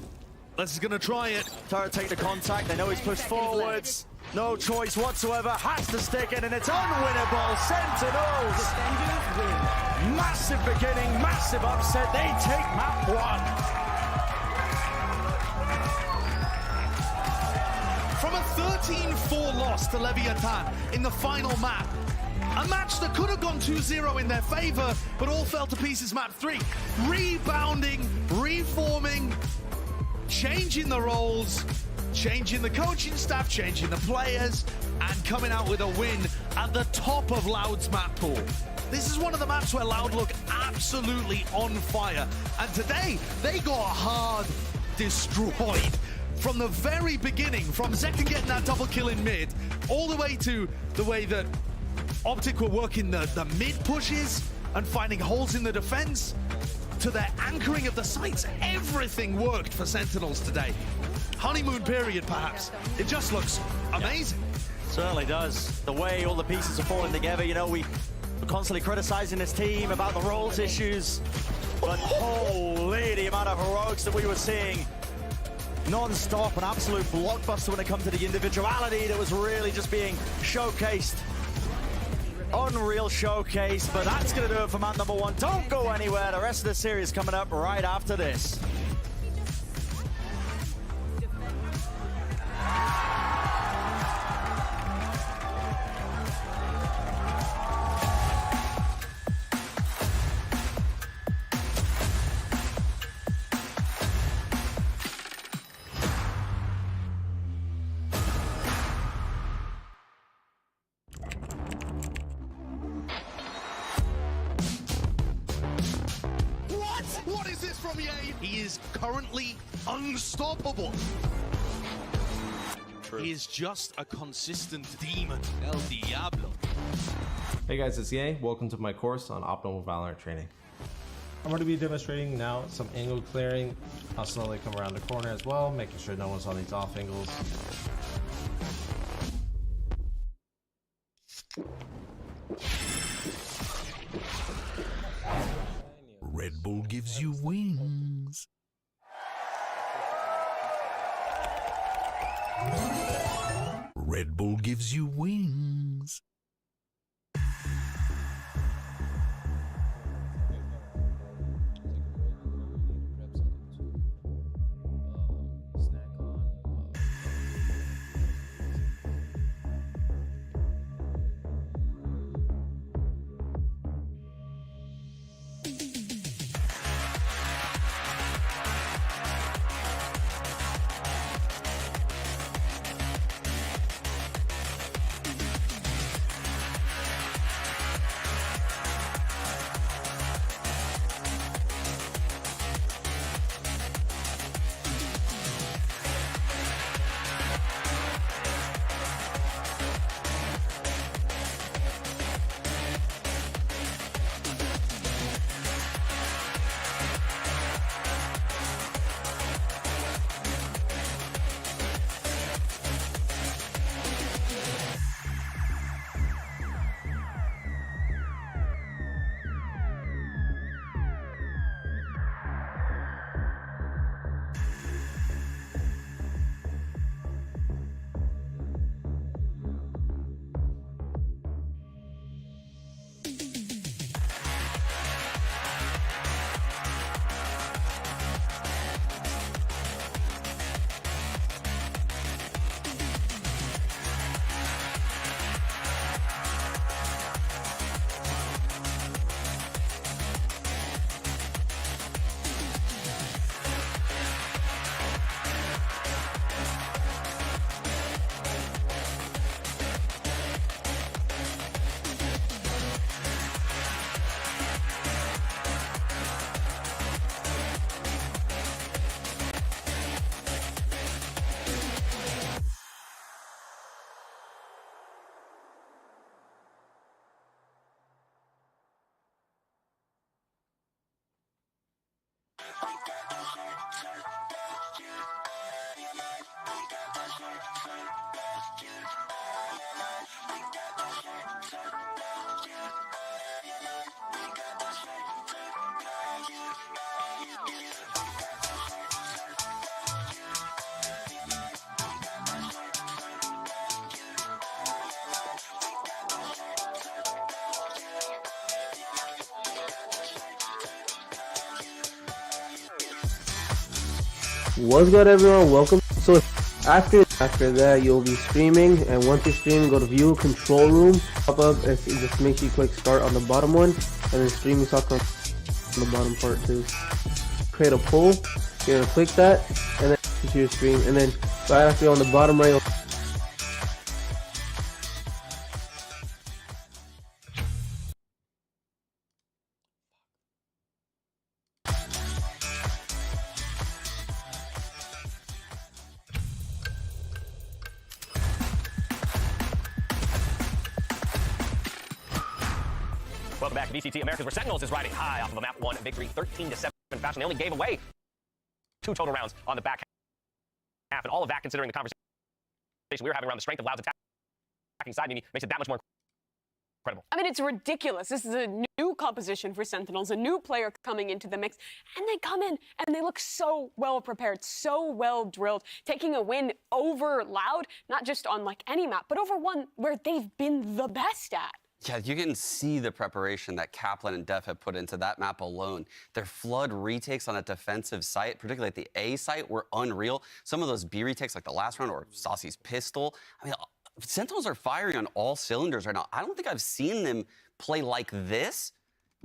try it. Turret take the contact, they know he's pushed forwards. No choice whatsoever, has to stick it, and it's unwinnable. Sentinels! Massive beginning, massive upset, they take map one. From a 13-4 loss to Leviathan in the final map, a match that could have gone 2-0 in their favor, but all fell to pieces map 3. Rebounding, reforming, changing the roles, changing the coaching staff, changing the players, and coming out with a win at the top of Loud's map pool. This is one of the maps where Loud look absolutely on fire, and today they got hard destroyed. From the very beginning, from Zekken getting that double kill in mid, all the way to the way that Optic were working the mid pushes and finding holes in the defense, to their anchoring of the sites, everything worked for Sentinels today. Honeymoon period, perhaps. It just looks amazing. Certainly does. The way all the pieces are falling together, you know, we're constantly criticizing this team about the roles issues, but holy, the amount of heroics that we were seeing. non-stop, an absolute blockbuster when it comes to the individuality that was really just being showcased. Unreal showcase, but that's going to do it for man number one. Don't go anywhere. The rest of the series coming up right after this. What is this from EA? He is currently unstoppable. True. He is just a consistent demon. El Diablo. Hey guys, it's EA. Welcome to my course on optimal Valorant training. I'm going to be demonstrating now some angle clearing. I'll slowly come around the corner as well, making sure no one's on these off angles. Red Bull gives you wings. Red Bull gives you wings. What's good, everyone? Welcome. So after that you'll be streaming, and once you're streaming, go to view control room, pop up, and just make sure you click start on the bottom one, and then streaming software on the bottom part too. Create a poll, you're gonna click that, and then to your stream, and then right after you're on the bottom right, Welcome back to VCT Americas, where Sentinels is riding high off of a map 1 victory, 13-7 fashion. They only gave away 2 total rounds on the back half, and all of that considering the conversation we were having around the strength of Loud's attacking side, maybe makes it that much more Incredible. I mean, it's ridiculous. This is a new composition for Sentinels, a new player coming into the mix, and they come in and they look so well prepared, so well drilled, taking a win over Loud, not just on like any map, but over one where they've been the best at. Yeah, you can see the preparation that Kaplan and Def have put into that map alone. Their flood retakes on a defensive site, particularly at the A site, were unreal. Some of those B retakes, like the last round, or Saucy's pistol. I mean, Sentinels are firing on all cylinders right now. I don't think I've seen them play like this,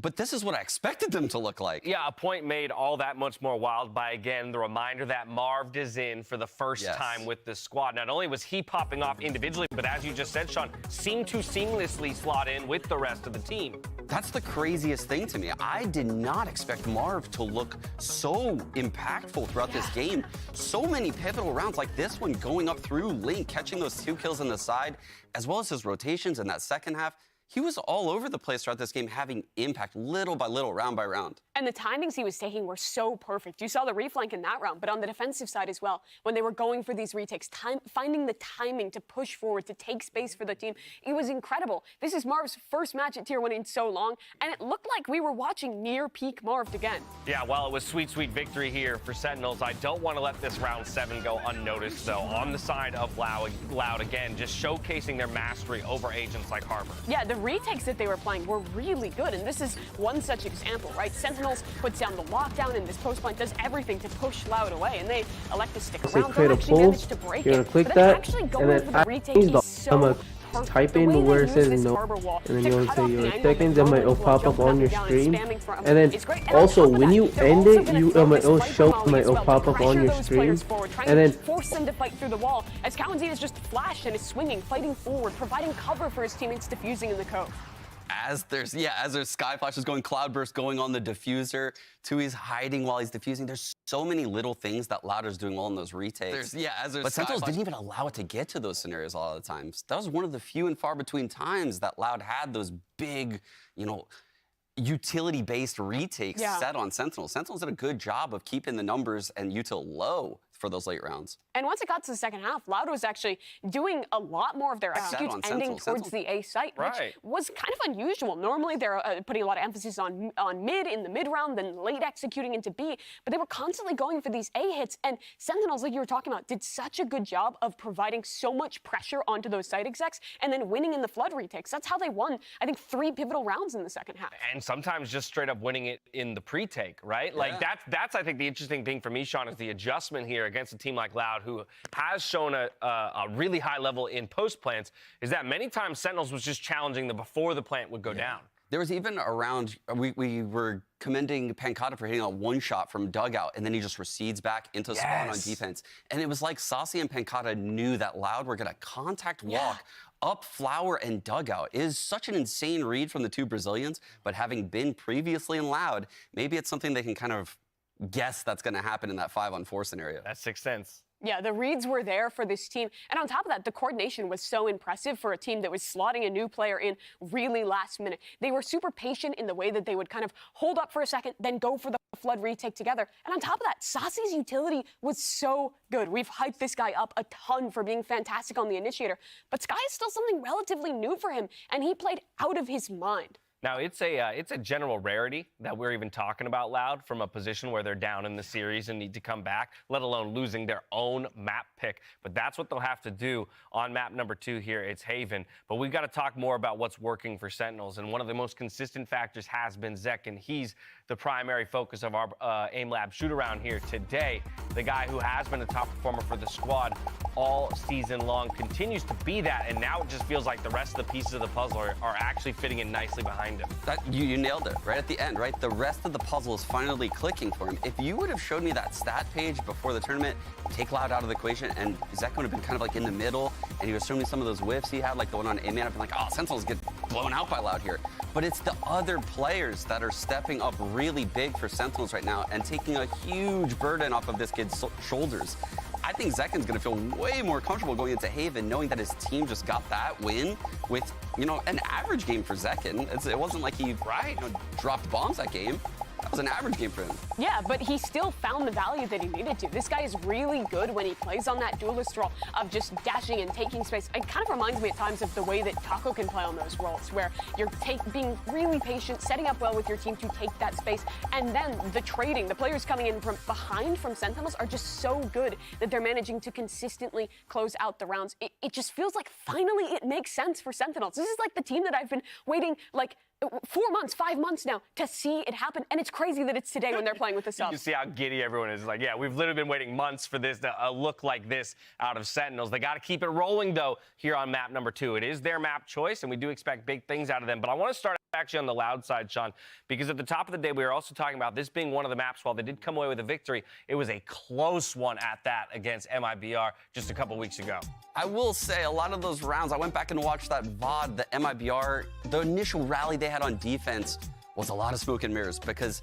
but this is what I expected them to look like. Yeah, a point made all that much more wild by, again, the reminder that Marv is in for the first time with this squad. Not only was he popping off individually, but as you just said, Sean, seemed to seamlessly slot in with the rest of the team. That's the craziest thing to me. I did not expect Marv to look so impactful throughout this game. So many pivotal rounds like this one going up through Link, catching those 2 kills on the side, as well as his rotations in that second half. He was all over the place throughout this game, having impact little by little, round by round. And the timings he was taking were so perfect. You saw the reflank in that round, but on the defensive side as well, when they were going for these retakes, finding the timing to push forward, to take space for the team, it was incredible. This is Marv's first match at Tier 1 in so long, and it looked like we were watching near peak Marv again. Yeah, while it was sweet, sweet victory here for Sentinels, I don't want to let this round 7 go unnoticed, though. On the side of Loud again, just showcasing their mastery over agents like Harbor. Yeah, the retakes that they were playing were really good, and this is one such example, right? Sentinels puts down the lockdown, and this post point does everything to push Loud away, and they elect to stick around. Create a poll. You're gonna click that, and then I'm gonna type in where it says no, and then you'll say your seconds, and it'll pop up on your stream. And then also when you end it, it'll show, it'll pop up on your stream. And then force them to fight through the wall as Cowanzi is just flashed and is swinging, fighting forward, providing cover for his teammates defusing in the cove. As there's Sky Flashes going, Cloudburst going on the diffuser, Tui's hiding while he's diffusing. There's so many little things that Louder's doing well in those retakes. But Sentinels didn't even allow it to get to those scenarios a lot of the times. That was one of the few and far between times that Loud had those big, utility-based retakes set on Sentinels. Sentinels did a good job of keeping the numbers and util low for those late rounds. And once it got to the second half, Loud was actually doing a lot more of their executes ending towards the A site, which was kind of unusual. Normally, they're putting a lot of emphasis on mid in the mid round, then late executing into B, but they were constantly going for these A hits, and Sentinels, like you were talking about, did such a good job of providing so much pressure onto those site execs and then winning in the flood retakes. That's how they won, I think, 3 pivotal rounds in the second half. And sometimes just straight up winning it in the pre-take, right? Yeah. Like that's I think the interesting thing for me, Sean, is the adjustment here against a team like Loud, who has shown a really high level in post plants, is that many times Sentinels was just challenging them before the plant would go down. There was even a round, we were commending Pancata for hitting a one shot from dugout, and then he just recedes back into spawn on defense. And it was like Saucy and Pancata knew that Loud were going to contact walk up Flower and dugout. It is such an insane read from the 2 Brazilians, but having been previously in Loud, maybe it's something they can kind of guess that's going to happen in that 5-on-4 scenario. That's 6th sense. Yeah, the reads were there for this team. And on top of that, the coordination was so impressive for a team that was slotting a new player in really last minute. They were super patient in the way that they would kind of hold up for a second, then go for the flood retake together. And on top of that, Saucy's utility was so good. We've hyped this guy up a ton for being fantastic on the initiator. But Sky is still something relatively new for him, and he played out of his mind. Now, it's a general rarity that we're even talking about Loud from a position where they're down in the series and need to come back, let alone losing their own map pick. But that's what they'll have to do on map number 2 here. It's Haven. But we've got to talk more about what's working for Sentinels. And one of the most consistent factors has been Zek, and he's the primary focus of our AIM Lab shoot-around here today. The guy who has been the top performer for the squad all season long continues to be that, and now it just feels like the rest of the pieces of the puzzle are actually fitting in nicely behind him. You nailed it right at the end, right? The rest of the puzzle is finally clicking for him. If you would have showed me that stat page before the tournament, take Loud out of the equation, and Zek would have been kind of like in the middle, and he was showing me some of those whiffs he had, like the one on A-Man. I've been like, oh, Sentinels get blown out by Loud here. But it's the other players that are stepping up really big for Sentinels right now and taking a huge burden off of this kid's shoulders. I think Zekin's going to feel way more comfortable going into Haven knowing that his team just got that win with, an average game for Zekin. It wasn't like he dropped bombs that game. That was an average game for him. Yeah, but he still found the value that he needed to. This guy is really good when he plays on that duelist role of just dashing and taking space. It kind of reminds me at times of the way that Taco can play on those roles, where you're being really patient, setting up well with your team to take that space, and then the trading, the players coming in from behind from Sentinels are just so good that they're managing to consistently close out the rounds. It just feels like finally it makes sense for Sentinels. This is like the team that I've been waiting like 4 months, 5 months now to see it happen, and it's crazy that it's today when they're playing with the subs. You see how giddy everyone is. Like, yeah, we've literally been waiting months for this to look like this out of Sentinels. They got to keep it rolling, though, here on map number 2. It is their map choice, and we do expect big things out of them. But I want to start actually on the loud side, Sean, because at the top of the day, we were also talking about this being one of the maps. While they did come away with a victory, it was a close one at that against MIBR just a couple weeks ago. I will say a lot of those rounds, I went back and watched that VOD, the MIBR, the initial rally they had on defense was a lot of smoke and mirrors because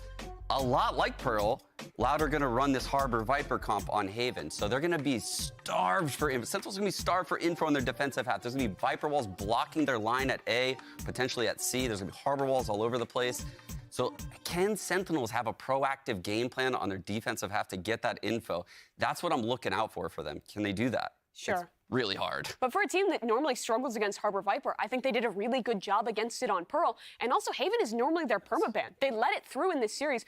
a lot like Pearl, Loud are going to run this Harbor Viper comp on Haven. So they're going to be starved for info. Central's going to be starved for info on their defensive half. There's going to be Viper walls blocking their line at A, potentially at C. There's going to be Harbor walls all over the place. So can Sentinels have a proactive game plan on their defensive half to get that info? That's what I'm looking out for them. Can they do that? Sure. It's really hard. But for a team that normally struggles against Harbor Viper, I think they did a really good job against it on Pearl. And also, Haven is normally their permaban. They let it through in this series